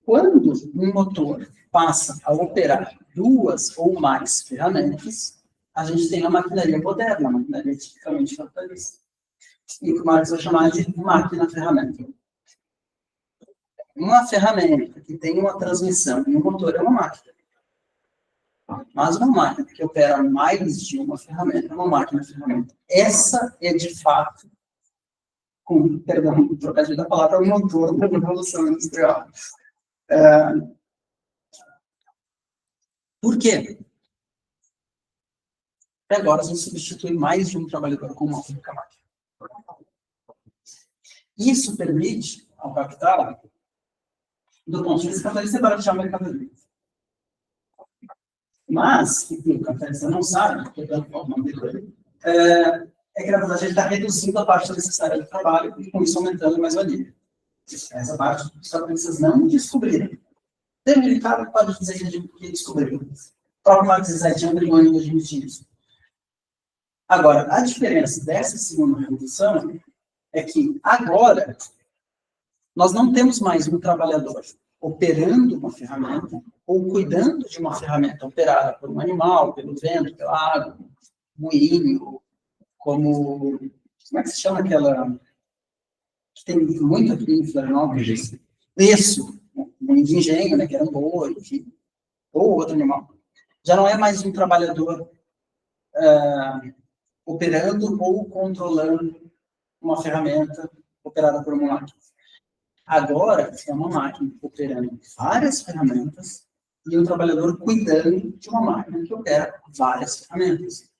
Quando um motor passa a operar duas ou mais ferramentas, a gente tem a maquinaria moderna, a maquinaria tipicamente capitalista. E o que o Marx vai chamar de máquina-ferramenta. Uma ferramenta que tem uma transmissão e um motor é uma máquina. Mas uma máquina que opera mais de uma ferramenta é uma máquina-ferramenta. Essa é, de fato, com perdão, trocadilho da palavra, o motor da Revolução Industrial. Por quê? Até agora a gente substitui mais de um trabalhador com uma única máquina. Isso permite ao capital do ponto de vista capitalista, é baratear a mercadoria. Mas, o que o capitalista não sabe, que é que, na verdade, ele está reduzindo a parte necessária do trabalho e, com isso, aumentando a mais-valia. Essa parte os capitalistas não descobriram. David Ricardo pode dizer que descobriu. O próprio Marx já brigou em admitir isso. Agora, a diferença dessa segunda revolução é que agora nós não temos mais um trabalhador operando uma ferramenta ou cuidando de uma ferramenta operada por um animal, pelo vento, pela água, moinho, como é que se chama aquela que tem muito aqui em Florianópolis? Isso, moinho de engenho, né, que era um boi, enfim, ou outro animal. Já não é mais um trabalhador operando ou controlando uma ferramenta operada por uma máquina. Agora, é uma máquina operando várias ferramentas e um trabalhador cuidando de uma máquina que opera várias ferramentas.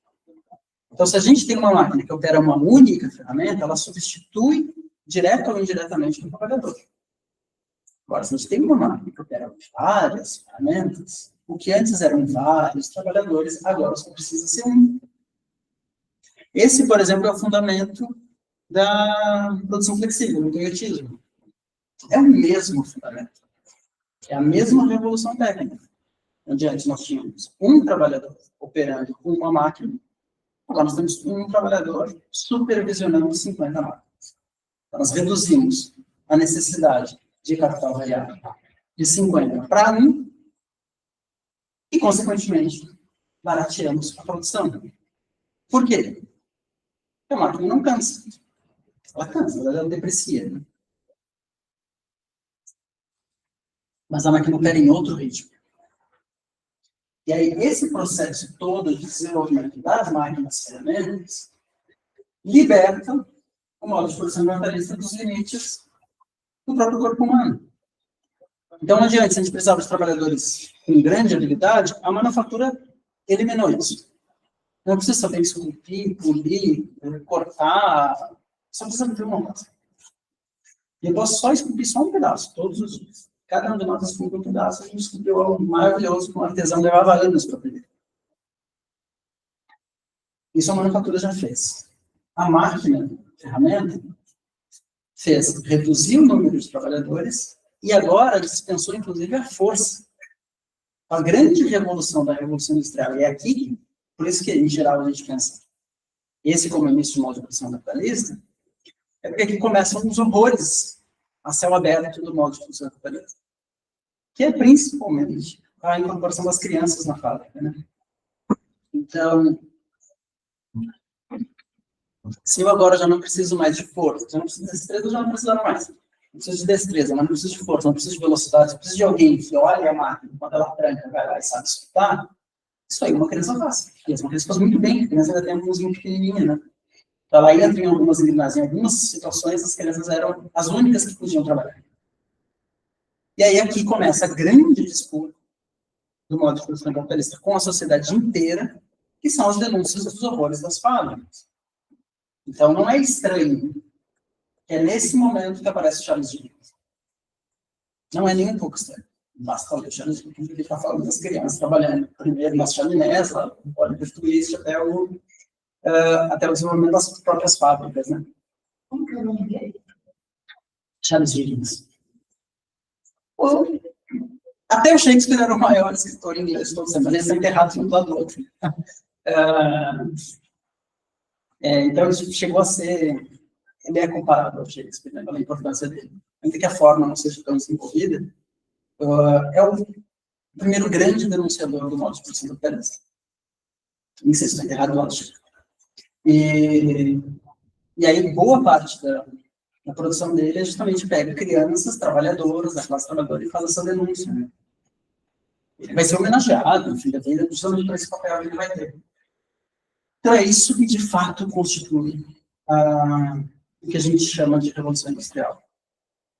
Então, se a gente tem uma máquina que opera uma única ferramenta, ela substitui direta ou indiretamente o trabalhador. Agora, se a gente tem uma máquina que opera várias ferramentas, o que antes eram vários trabalhadores, agora só precisa ser um. Esse, por exemplo, é o fundamento da produção flexível, do idiotismo. É o mesmo fundamento. É a mesma revolução técnica. Onde antes nós tínhamos um trabalhador operando uma máquina, agora nós temos um trabalhador supervisionando 50 máquinas. Então, nós reduzimos a necessidade de capital variável de 50 para 1 e, consequentemente, barateamos a produção. Por quê? Porque a máquina não cansa. Ela cansa, ela deprecia. Né? Mas a máquina opera em outro ritmo. E aí, esse processo todo de desenvolvimento das máquinas ferramentas liberta o modo de produção capitalista dos limites do próprio corpo humano. Então, não adianta, se a gente precisava de trabalhadores com grande habilidade, a manufatura eliminou isso. Não precisa saber esculpir, polir, cortar, só precisa ter uma coisa. E eu posso só esculpir só um pedaço, todos os dias. Cada um de nós esculpe um pedaço, a gente esculpiu algo maravilhoso que um artesão levava anos para aprender. Isso a manufatura já fez. A máquina, a ferramenta, fez reduzir o número de trabalhadores e agora dispensou, inclusive, a força. A grande revolução da Revolução Industrial, e é aqui, por isso que, em geral, a gente pensa esse como início de modo de produção capitalista, é porque aqui começam os horrores a céu aberto do modo de produção capitalista. Que é principalmente a incorporação das crianças na fábrica. Né? Então, se eu agora já não preciso mais de força, já não preciso de destreza, eu já não preciso mais. Não preciso de destreza, mas não preciso de força, não preciso de velocidade, eu preciso de alguém que olha a máquina, quando ela tranca, vai lá e sabe escutar. Isso aí uma criança faz. E uma criança faz muito bem, a criança ainda tem um mãozinho pequenininha, né? Então, ela entra em algumas engrenagens, em algumas situações, as crianças eram as únicas que podiam trabalhar. E aí aqui começa a grande disputa do modo de produção capitalista com a sociedade inteira, que são as denúncias dos horrores das fábricas. Então, não é estranho que é nesse momento que aparece Charles Dickens. Não é nem um pouco estranho. Basta ler Charles Dickens, que está falando das crianças trabalhando primeiro nas chaminés, lá, no Oliver Twist, até o desenvolvimento das próprias fábricas. Né? Como que é o nome dele? Charles Dickens. Até o Shakespeare era o maior escritor inglês de todos os tempos, eles estão enterrados um do lado do outro. Então, ele chegou a ser... Ele é comparado ao Shakespeare, né, pela importância dele. Ainda que a forma não seja tão desenvolvida, é o primeiro grande denunciador do modo de produção capitalista. Nem sei se está enterrado do lado do Shakespeare. E aí, boa parte da produção dele é justamente pega crianças, trabalhadoras, da classe trabalhadora, e faz essa denúncia. Né? Ele vai ser homenageado, enfim, justamente para esse papel que ele vai ter. Então, é isso que, de fato, constitui o que a gente chama de Revolução Industrial.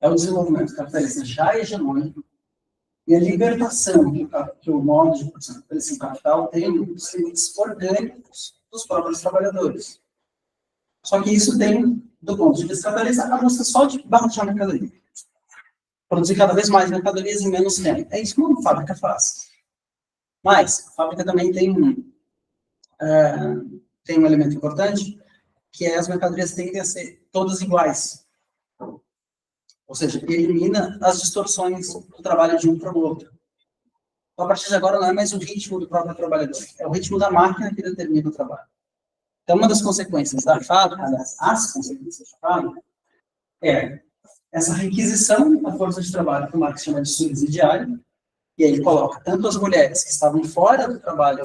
É o desenvolvimento capitalista já hegemônico e a libertação que o modo de produção capitalista capital tem dos limites orgânicos dos próprios trabalhadores. Só que isso tem, do ponto de vista capitalista, a busca só de baratear a mercadoria. produzir cada vez mais mercadorias em menos tempo. É isso que uma fábrica faz. Mas a fábrica também tem um elemento importante, que é as mercadorias tendem a ser todas iguais. Ou seja, elimina as distorções do trabalho de um para o outro. Então, a partir de agora, não é mais o ritmo do próprio trabalhador, é o ritmo da máquina que determina o trabalho. Então, uma das consequências da fábrica, as consequências da fábrica, é essa requisição da força de trabalho, que o Marx chama de subsidiário, e aí ele coloca tanto as mulheres que estavam fora do trabalho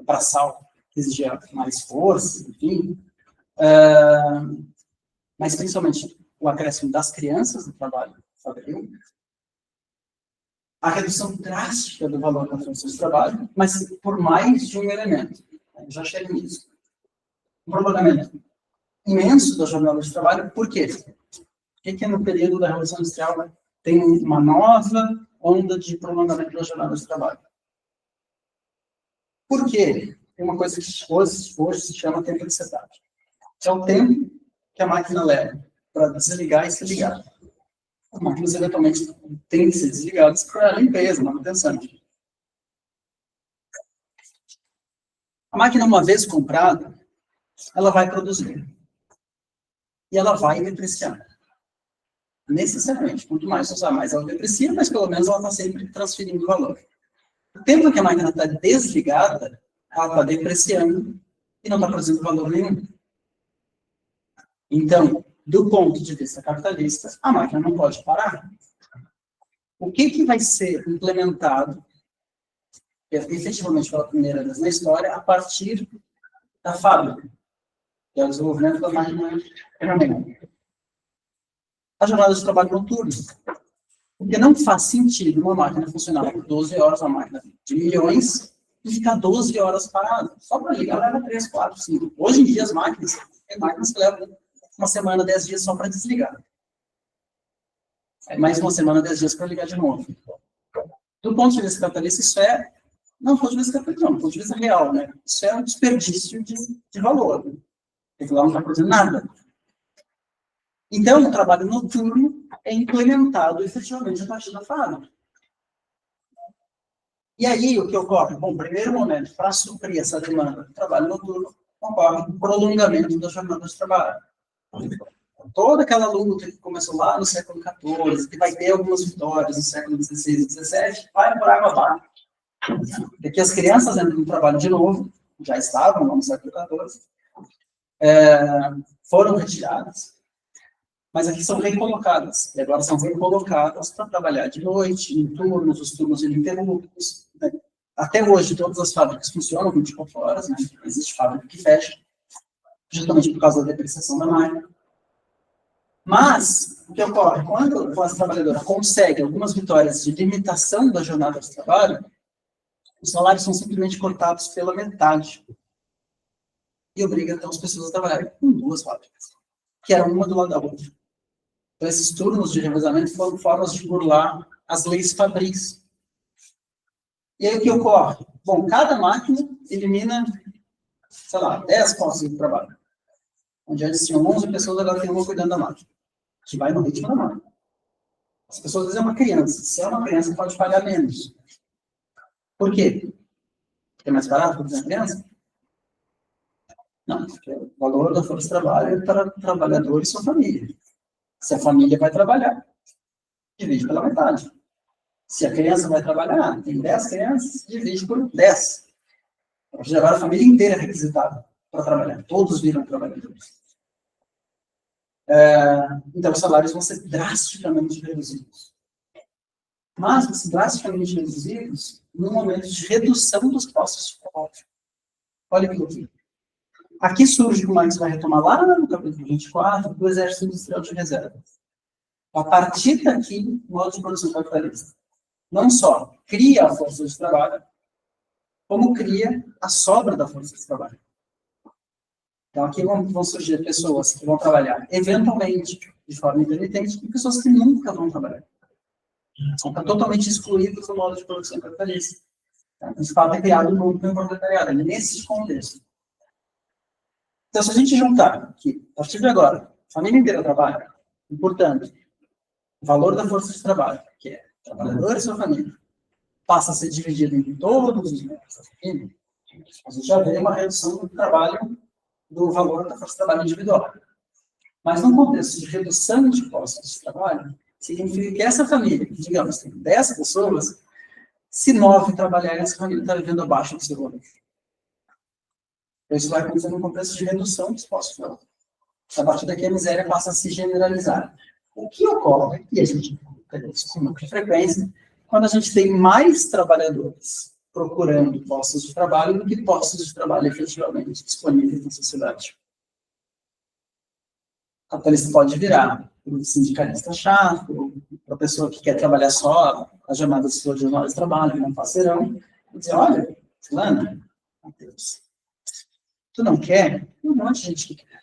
braçal, que exigia mais força, enfim, mas principalmente o acréscimo das crianças no trabalho fabril, a redução drástica do valor da força de trabalho, mas por mais de um elemento. Eu já chego nisso. Um prolongamento imenso da jornada de trabalho. Por quê? Porque no período da Revolução Industrial tem uma nova onda de prolongamento da jornada de trabalho. Por quê? Tem uma coisa que hoje se chama tempo de setup. É o tempo que a máquina leva para desligar e se ligar. As máquinas, eventualmente, têm que ser desligadas para limpeza, manutenção. A máquina, uma vez comprada, ela vai produzir. E ela vai depreciar. Necessariamente. Quanto mais usar, mais ela deprecia, mas pelo menos ela está sempre transferindo valor. O tempo que a máquina está desligada, ela está depreciando e não está produzindo valor nenhum. Então, do ponto de vista capitalista, a máquina não pode parar. O que vai ser implementado, efetivamente pela primeira vez na história, a partir da fábrica, que é o desenvolvimento da máquina ferramenta? A jornada de trabalho noturno. Porque não faz sentido uma máquina funcionar por 12 horas, uma máquina de milhões, e ficar 12 horas parada. Só para ligar, leva 3, 4, 5. Hoje em dia, as máquinas, tem máquinas que levam uma semana, 10 dias só para desligar. É mais uma semana, 10 dias para ligar de novo. Do ponto de vista capitalista, isso é... Não, do ponto de vista capitalista, não, do ponto de vista real, né? Isso é um desperdício de valor. Porque lá não está produzindo nada. Então, o trabalho noturno é implementado efetivamente a partir da fábrica. E aí, o que ocorre? Bom, primeiro momento, para suprir essa demanda do trabalho noturno, ocorre o prolongamento da jornada de trabalho. Toda aquela luta que começou lá no século XIV, que vai ter algumas vitórias no século XVI e XVII, vai por água abaixo. Porque as crianças entram no trabalho de novo, já estavam lá no século XIV, foram retiradas, mas aqui são recolocadas, e agora são recolocadas para trabalhar de noite, em turnos, os turnos ininterruptos. Né? Até hoje, todas as fábricas funcionam 24 horas, né? Existe fábrica que fecha, justamente por causa da depreciação da máquina. Mas, o que ocorre? Quando a classe trabalhadora consegue algumas vitórias de limitação da jornada de trabalho, os salários são simplesmente cortados pela metade. E obriga, então, as pessoas a trabalharem com 2 fábricas, que eram uma do lado da outra. Então, esses turnos de revezamento foram formas de burlar as leis fabris. E aí, o que ocorre? Bom, cada máquina elimina, sei lá, 10 postos de trabalho. Onde antes tinham 11 pessoas, agora tem uma cuidando da máquina, que vai no ritmo da máquina. As pessoas dizem uma criança. Se é uma criança, pode pagar menos. Por quê? Porque é mais barato para uma criança? Não, porque o valor da força de trabalho é para o trabalhador e sua família. Se a família vai trabalhar, divide pela metade. Se a criança vai trabalhar, tem 10 crianças, divide por 10. Agora a família inteira é requisitada para trabalhar. Todos viram trabalhadores. Então, os salários vão ser drasticamente reduzidos. Mas, vão ser drasticamente reduzidos no momento de redução dos postos de trabalho. Olha aqui. Aqui surge o que o Marx vai retomar lá no capítulo 24, do Exército Industrial de Reserva. A partir daqui, o modo de produção capitalista não só cria a força de trabalho, como cria a sobra da força de trabalho. Então, aqui vão surgir pessoas que vão trabalhar, eventualmente, de forma intermitente, e pessoas que nunca vão trabalhar. São totalmente excluídos do modo de produção capitalista. Esse fato é criado no mundo proletariado, nesse contexto. Então, se a gente juntar que, a partir de agora, a família inteira trabalha, e, portanto, valor da força de trabalho, que é trabalhador e sua família, passa a ser dividido em todos os membros da família, a gente já vê uma redução do trabalho, do valor da força de trabalho individual. Mas num contexto de redução de postos de trabalho, significa que essa família, digamos, tem 10 pessoas, se 9 trabalharem, essa família está vivendo abaixo do seu valor. Então, isso vai acontecer num contexto de redução dos postos de trabalho. A partir daqui, a miséria passa a se generalizar. O que ocorre, e a gente vê isso com muita frequência, quando a gente tem mais trabalhadores procurando postos de trabalho do que postos de trabalho efetivamente disponíveis na sociedade. O capitalista pode virar para o sindicalista chato, para a pessoa que quer trabalhar só as jornadas de jornada de trabalho, não parceirão, e dizer, olha, fulano, Matheus, tu não quer? Tem um monte de gente que quer.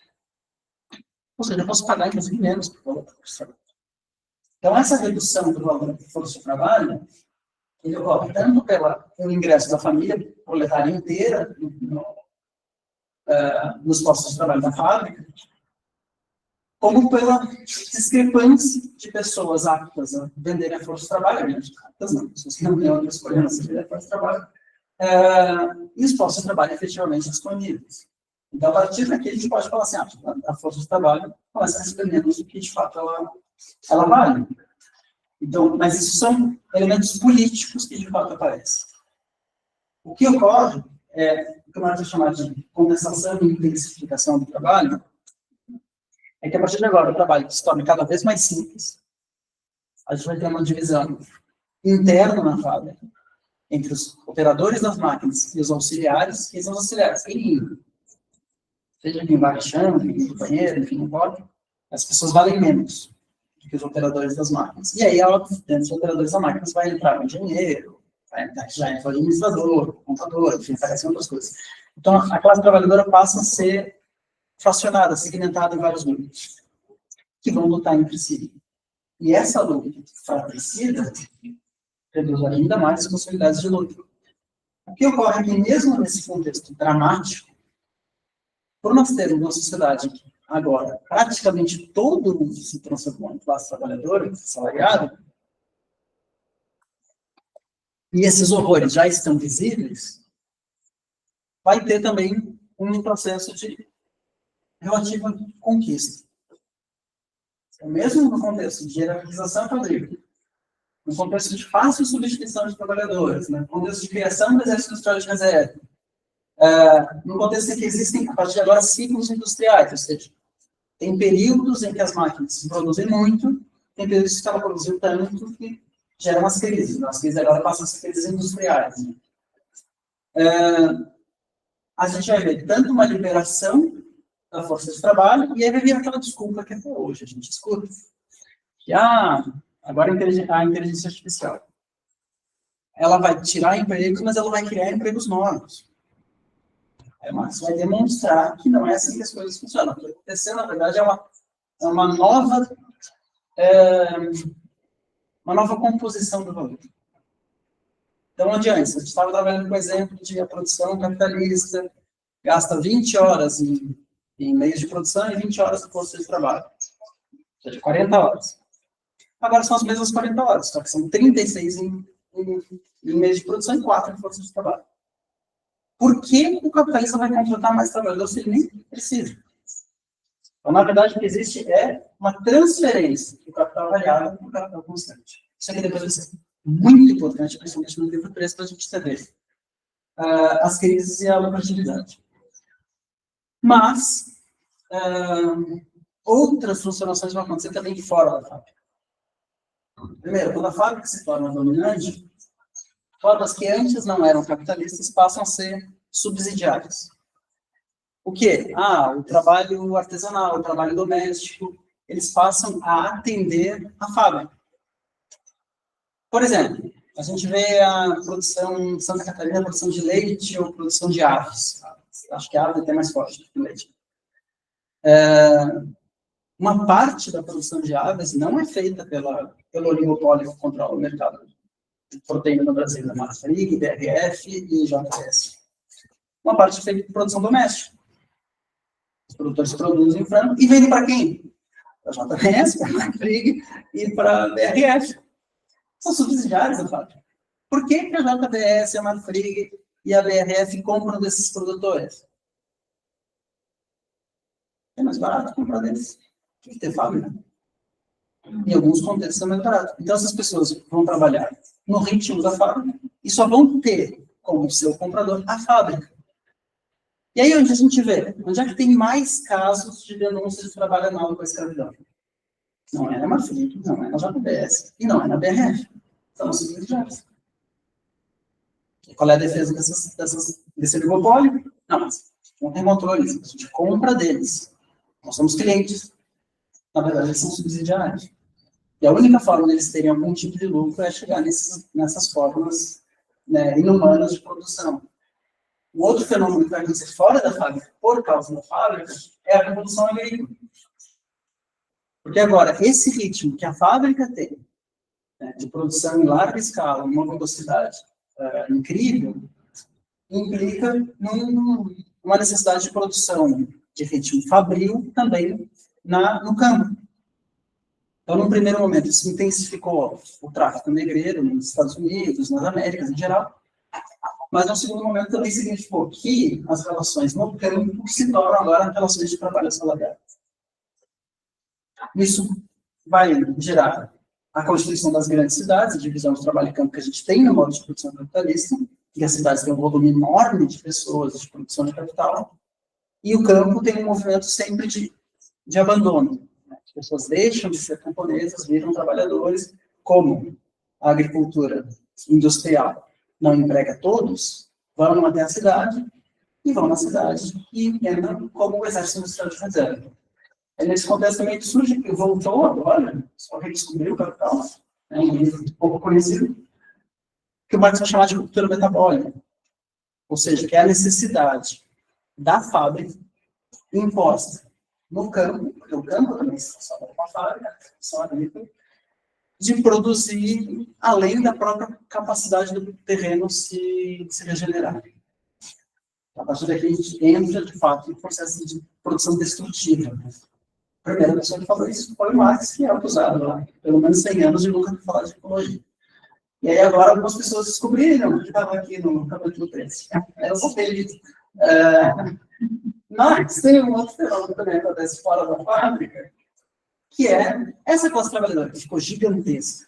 Ou seja, eu posso pagar, inclusive, menos por valor da força de trabalho. Então, essa redução do valor da força de trabalho, ele ocorre tanto pelo ingresso da família proletária inteira nos postos de trabalho da fábrica, como pela discrepância de pessoas aptas a venderem a força de trabalho, aptas não, pessoas que não têm outra escolha a vender a força de trabalho, e os postos de trabalho efetivamente disponíveis. Então, a partir daqui, a gente pode falar assim, a força de trabalho começa a receber menos do que, de fato, ela vale. Então, mas isso são elementos políticos que, de fato, aparecem. O que ocorre é o que nós vamos chamar de condensação e intensificação do trabalho, é que, a partir de agora, o trabalho se torna cada vez mais simples. A gente vai ter uma divisão interna na fábrica, entre os operadores das máquinas e os auxiliares. Quem são os auxiliares? Seja quem vai chão, quem limpa o banheiro, enfim, não pode. As pessoas valem menos do que os operadores das máquinas. E aí, óbvio, dentro dos operadores das máquinas vai entrar o engenheiro, vai entrar já o administrador, o contador, enfim, aparecem outras coisas. Então, a classe trabalhadora passa a ser fracionada, segmentada em vários grupos, que vão lutar entre si. E essa luta fratricida reduz ainda mais as possibilidades de luta. O que ocorre é que, mesmo nesse contexto dramático, por nós termos uma sociedade que agora praticamente todo mundo se transformou em classe trabalhadora, assalariada, e esses horrores já estão visíveis, vai ter também um processo de relativa conquista. Então, mesmo no contexto de hierarquização fabril, no contexto de fácil substituição de trabalhadores, no contexto de criação do exército industrial de reserva, no contexto em que existem, a partir de agora, ciclos industriais, ou seja, tem períodos em que as máquinas produzem muito, tem períodos que ela produziu tanto que geram as crises. As crises agora passam a ser crises industriais. Né? A gente vai ver tanto uma liberação da força de trabalho, e aí vai vir aquela desculpa que até hoje a gente escuta, que agora a inteligência artificial, ela vai tirar empregos, mas ela vai criar empregos novos. Mas vai demonstrar que não é assim que as coisas funcionam. O que está acontecendo, na verdade, é uma nova composição do valor. Então, onde antes, a gente estava trabalhando com o exemplo de a produção capitalista gasta 20 horas em meios de produção e 20 horas de força de trabalho. Ou seja, 40 horas. Agora são as mesmas 40 horas, só que são 36 em meios de produção e 4 em força de trabalho. Por que o capitalista vai contratar mais trabalhadores se ele nem precisa? Então, na verdade, o que existe é uma transferência do capital variável para o capital constante. Isso aqui depois vai ser muito importante, principalmente no livro 3, para a gente entender as crises e a lucratividade. Mas, outras transformações vão acontecer também fora da fábrica. Primeiro, quando a fábrica se torna dominante, formas que antes não eram capitalistas passam a ser subsidiárias. O quê? O trabalho artesanal, o trabalho doméstico, eles passam a atender a fábrica. Por exemplo, a gente vê a produção em Santa Catarina, a produção de leite ou produção de aves. Acho que a ave é até mais forte do que o leite. Uma parte da produção de aves não é feita pelo oligopólio que controla o mercado de proteína no Brasil, da Marfrig, BRF e JBS. Uma parte é feita por produção doméstica. Os produtores produzem frango e vendem para quem? para a JBS, para a Marfrig e para a BRF. São subsidiários da fábrica. Por que que a JBS, a Marfrig e a BRF compram desses produtores? É mais barato comprar deles. Tem que ter fábrica. Em alguns contextos é mais barato. Então, essas pessoas vão trabalhar no ritmo da fábrica e só vão ter como seu comprador a fábrica. E aí, onde a gente vê? Onde é que tem mais casos de denúncia de trabalho análogo à escravidão? Não é na Marfrig, não é na JBS e não é na BRF. São os subsidiários. E qual é a defesa desse oligopólio? Não, mas não tem controle, a gente compra deles. Nós somos clientes. Na verdade, eles são subsidiários. E a única forma deles terem algum tipo de lucro é chegar nessas formas, né, inumanas de produção. O outro fenômeno que vai acontecer fora da fábrica, por causa da fábrica, é a revolução agrícola. Porque agora, esse ritmo que a fábrica tem, né, de produção em larga escala, uma velocidade incrível, implica numa necessidade de produção de ritmo fabril também no campo. Então, no primeiro momento, isso intensificou o tráfico negreiro nos Estados Unidos, nas Américas em geral, mas no segundo momento também significou que as relações no campo se tornam agora relações de trabalho assalariado. Isso vai gerar a constituição das grandes cidades, a divisão do trabalho em campo que a gente tem no modo de produção capitalista, que as cidades têm um volume enorme de pessoas, de produção de capital, e o campo tem um movimento sempre de abandono. As pessoas deixam de ser camponesas, viram trabalhadores, como a agricultura industrial não emprega todos, vão até a cidade, e vão na cidade e entram como o exército industrial de reserva. É nesse contexto também que surge, que voltou agora, só redescobriu o capital, é um livro pouco conhecido, que o Marx vai chamar de ruptura metabólica. Ou seja, que é a necessidade da fábrica imposta no campo, porque o campo também se transforma numa fábrica, de produzir além da própria capacidade do terreno se regenerar. A partir daqui, a gente entra, de fato, em um processo de produção destrutiva. A primeira pessoa que falou isso foi o Marx, que é acusado há pelo menos 100 anos de nunca falar de ecologia. E aí agora algumas pessoas descobriram que estava aqui no capítulo 13. Eu vou ter mas tem um outro fenômeno que também acontece fora da fábrica, que é essa classe trabalhadora que ficou gigantesca,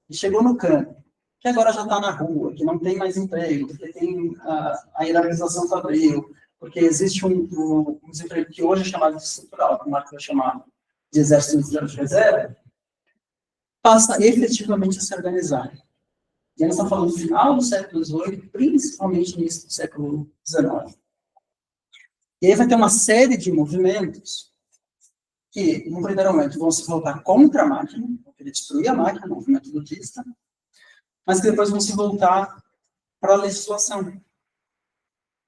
que chegou no campo, que agora já está na rua, que não tem mais emprego, porque tem a hierarquização fabril, porque existe um desemprego que hoje é chamado de estrutural, que o Marx vai chamar de exército industrial de reserva, passa efetivamente a se organizar. E nós estamos falando do final do século XVIII, principalmente no início do século XIX. E aí vai ter uma série de movimentos que, no primeiro momento, vão se voltar contra a máquina, vão querer destruir a máquina, o movimento lutista, mas que depois vão se voltar para a legislação.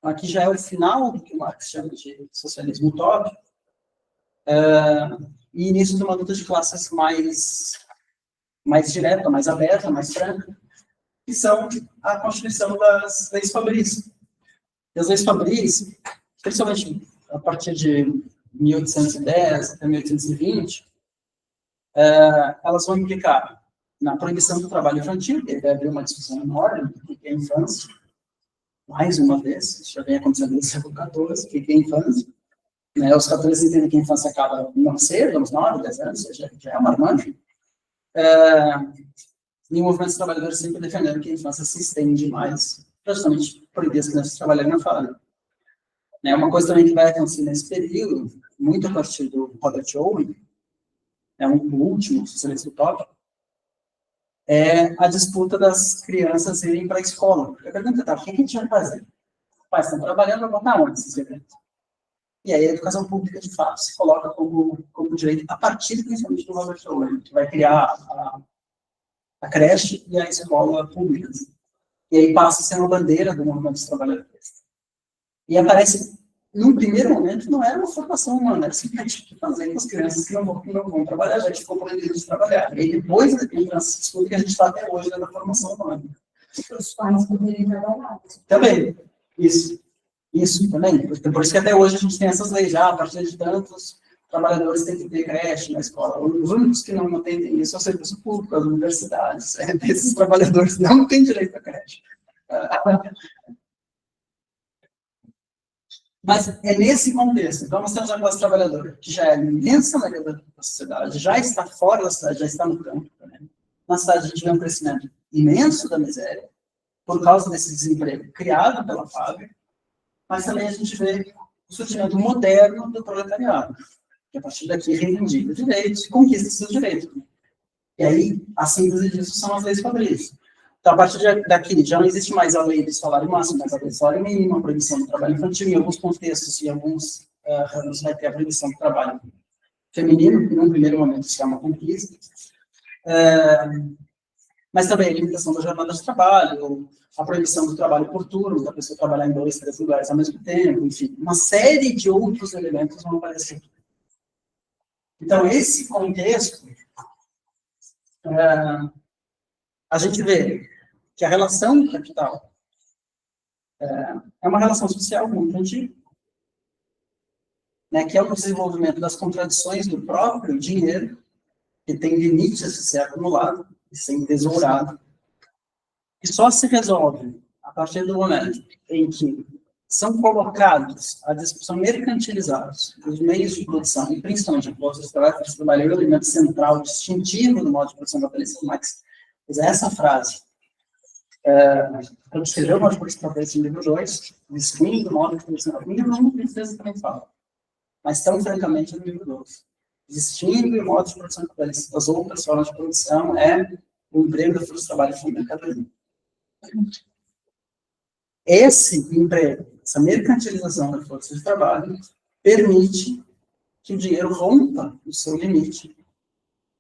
Aqui já é o final do que o Marx chama de socialismo utópico, e início de uma luta de classes mais direta, mais aberta, mais franca, que são a constituição das leis fabris. E as leis fabris, principalmente a partir de 1810 até 1820, elas vão implicar na proibição do trabalho infantil, que vai abrir uma discussão enorme do que é infância. Mais uma vez, isso já vem acontecendo no século XIV, que é infância. Né, os católicos entendem que a infância acaba não cedo, uns 9, 10 anos, já é uma marmanjo. E o movimento dos trabalhadores sempre defendendo que a infância se estende mais, justamente proibir as crianças de trabalharem na fábrica. Uma coisa também que vai acontecer nesse período, muito a partir do Robert Owen, o último socialista utópico, é a disputa das crianças irem para a escola. Eu pergunto, o que a gente vai fazer? Os pais estão trabalhando, vai botar onde esses eventos? E aí a educação pública, de fato, se coloca como direito, a partir, principalmente, do Robert Owen, que vai criar a creche e a escola pública. E aí passa a ser uma bandeira do movimento dos trabalhadores. E aparece, num primeiro momento, não era uma formação humana, era simplesmente fazer com as crianças que não vão trabalhar, já ficou proibido de trabalhar. E depois da criança descobre que a gente está até hoje na formação humana. Os pais poderiam trabalhar. Também, isso também. Por isso que até hoje a gente tem essas leis já, a partir de tantos, trabalhadores têm que ter creche na escola. Os únicos que não têm isso é o serviço público, as universidades. Esses trabalhadores não têm direito à creche. Mas é nesse contexto. Então, nós temos a classe trabalhadora, que já é a imensa maioria da sociedade, já está fora da cidade, já está no campo. Né? Na cidade, a gente vê um crescimento imenso da miséria, por causa desse desemprego criado pela fábrica, mas também a gente vê o surgimento moderno do proletariado, que a partir daqui reivindica direitos e conquista seus direitos. E aí, a síntese disso são as leis fabris. Então, a partir daqui, já não existe mais a lei do salário máximo, mas a lei do salário mínimo, a proibição do trabalho infantil, em alguns contextos, em alguns ramos vai ter a proibição do trabalho feminino, que num primeiro momento se chama conquista, mas também a limitação da jornada de trabalho, a proibição do trabalho por turno, da pessoa trabalhar em 2, 3 lugares ao mesmo tempo, enfim, uma série de outros elementos vão aparecer. Então, esse contexto, a gente vê que a relação do capital é uma relação social muito antiga, né, que é o desenvolvimento das contradições do próprio dinheiro, que tem limites a ser acumulado e ser tesourado, que só se resolve a partir do momento em que são colocados à disposição, mercantilizados os meios de produção, e principalmente a força de trabalho, é o elemento central, distintivo do modo de produção capitalista. Mas essa frase, quando escreveu o modo de produção capitalista em livro 2, distingue o modo de produção capitalista, no livro 1, Princesa também fala, mas tão francamente no livro 2. Distingue o modo de produção capitalista das outras formas de produção é o emprego da força de trabalho como mercadoria. Esse emprego, essa mercantilização da força de trabalho, permite que o dinheiro rompa o seu limite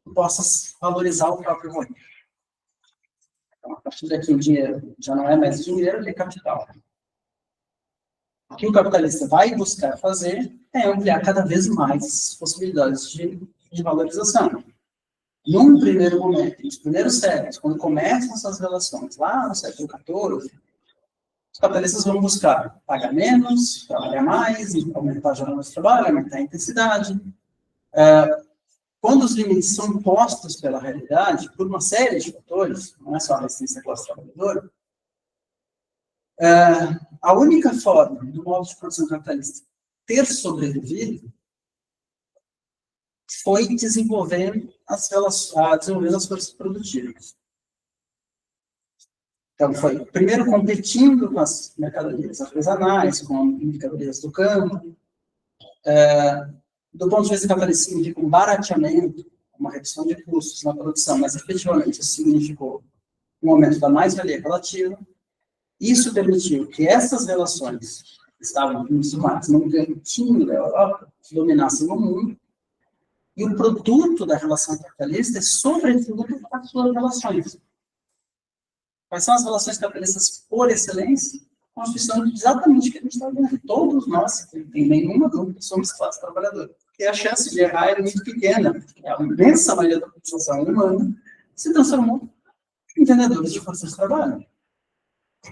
e possa valorizar o próprio valor. Então, a partir daqui, o dinheiro já não é mais dinheiro, ele é capital. O que o capitalista vai buscar fazer é ampliar cada vez mais as possibilidades de valorização. Num primeiro momento, nos primeiros séculos, quando começam essas relações, lá no século XIV, os capitalistas vão buscar pagar menos, trabalhar mais, aumentar a jornada de trabalho, aumentar a intensidade. Quando os limites são postos pela realidade, por uma série de fatores, não é só a resistência à classe trabalhadora, a única forma do modo de produção capitalista ter sobrevivido foi desenvolvendo as forças produtivas. Então, foi primeiro competindo com as mercadorias artesanais, com mercadorias do campo. Do ponto de vista capitalista, significa um barateamento, uma redução de custos na produção, mas efetivamente isso significou um aumento da mais-valia relativa. Isso permitiu que essas relações que estavam insumadas num cantinho da Europa dominassem o mundo, e o produto da relação capitalista é, sobretudo, as suas relações. Quais são as relações capitalistas por excelência? Constituição exatamente o que a gente está vendo. Todos nós, sem nenhuma dúvida, somos classe trabalhadora. Porque a chance de errar é muito pequena, porque a imensa maioria da população humana se transformou em vendedores de força de trabalho.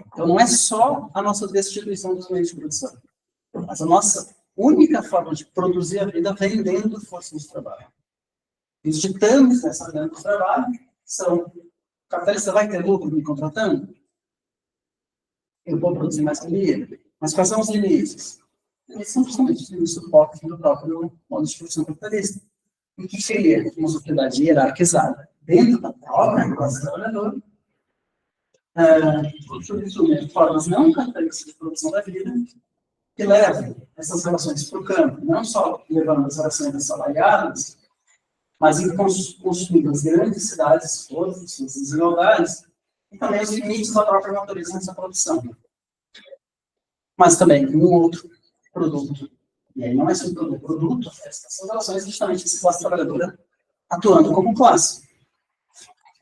Então, não é só a nossa destituição dos meios de produção, mas a nossa única forma de produzir a vida vendendo força de trabalho. E os ditames dessa venda de trabalho são: o capitalista vai ter lucro me contratando? Eu vou produzir mais comida? Mas quais são os limites? Eles são justamente o suporte do próprio modo de produção capitalista. E que seria uma sociedade hierarquizada dentro da própria classe trabalhadora, de formas não capitalistas de produção da vida, que levam essas relações para o campo, não só levando as relações assalariadas, mas em construindo as grandes cidades, todas as suas desigualdades, e também os limites da própria natureza nessa produção. Mas também um outro produto. E aí não é só um produto, essas relações justamente essa classe trabalhadora atuando como classe.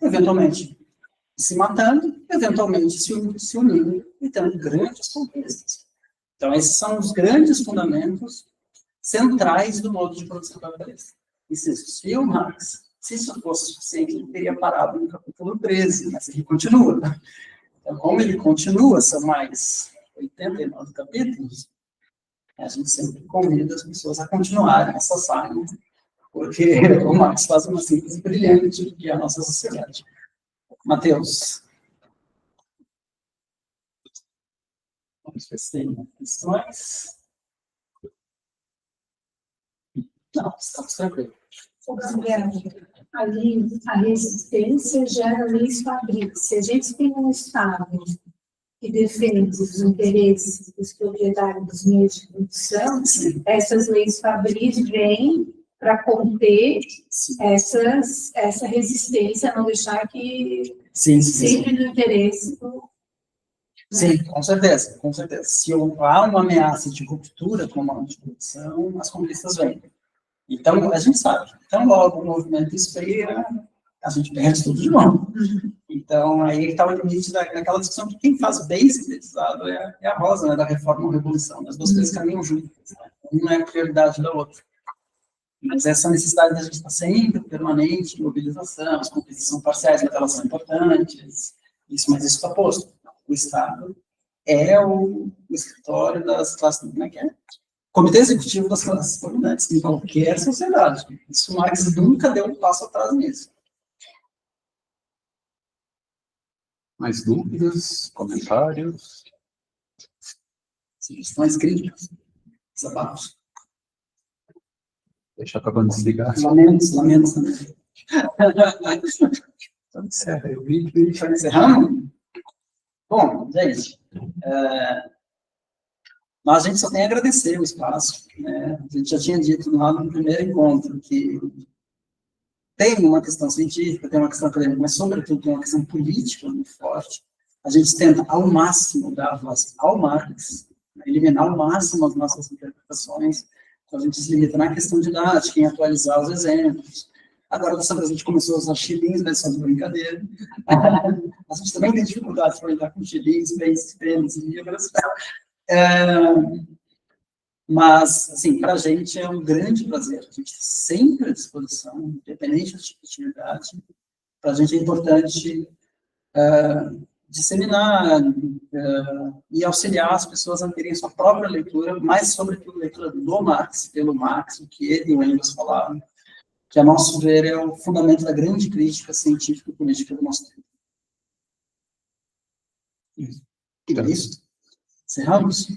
Eventualmente se matando, eventualmente se unindo e tendo grandes conquistas. Então, esses são os grandes fundamentos centrais do modo de produção capitalista. E se o Marx, se isso fosse suficiente, ele teria parado no capítulo 13, mas ele continua. Então, como ele continua, são mais 89 capítulos, A gente sempre convida as pessoas a continuarem essa saga, porque o Marx faz uma síntese brilhante do que é a nossa sociedade. Matheus. Vamos ver se tem questões. Não, estamos tranquilos. A resistência gera leis fabris. Se a gente tem um Estado que defende os interesses dos proprietários dos meios de produção, essas leis fabris vêm para conter essa resistência, não deixar que sempre no interesse do... Sim, com certeza, com certeza. Se há uma ameaça de ruptura com a anticorrupção, as comunistas vêm. Então, a gente sabe. Então, logo o movimento esfria, a gente perde tudo de novo. Então, aí está o limite daquela discussão que quem faz bem sintetizado é a Rosa, né, da reforma ou revolução. As duas coisas caminham juntas. Né? Uma é a prioridade da outra. Mas essa necessidade da gente estar sempre permanente em mobilização, as conquistas são parciais, mas elas são importantes. Mas isso está posto. O Estado é o escritório das classes, como é que é? Comitê executivo das classes dominantes em qualquer sociedade. Isso Marx nunca deu um passo atrás nisso. Mais dúvidas, comentários? Sugestões críticas, desabafos. Deixa para desligar. Lamentos também. Então, encerra aí o vídeo e... Encerramos? Bom, gente, mas a gente só tem a agradecer o espaço. Né? A gente já tinha dito lá no primeiro encontro que tem uma questão científica, tem uma questão acadêmica, mas, sobretudo, tem uma questão política muito forte. A gente tenta, ao máximo, dar voz ao Marx, eliminar ao máximo as nossas interpretações. Então, a gente se limita na questão didática, em atualizar os exemplos. Agora, dessa vez, a gente começou a usar xilins, mas só de brincadeira. A gente também tem dificuldade para lidar com xilins, pênis e libras. Mas, assim, para a gente é um grande prazer. A gente está sempre à disposição, independente do tipo de atividade. Para a gente é importante disseminar e auxiliar as pessoas a terem sua própria leitura, mais sobretudo a leitura do Marx, pelo Marx, o que ele e o Engels falaram, que, a nosso ver, é o fundamento da grande crítica científica e política do nosso tempo. E é isso. Encerramos?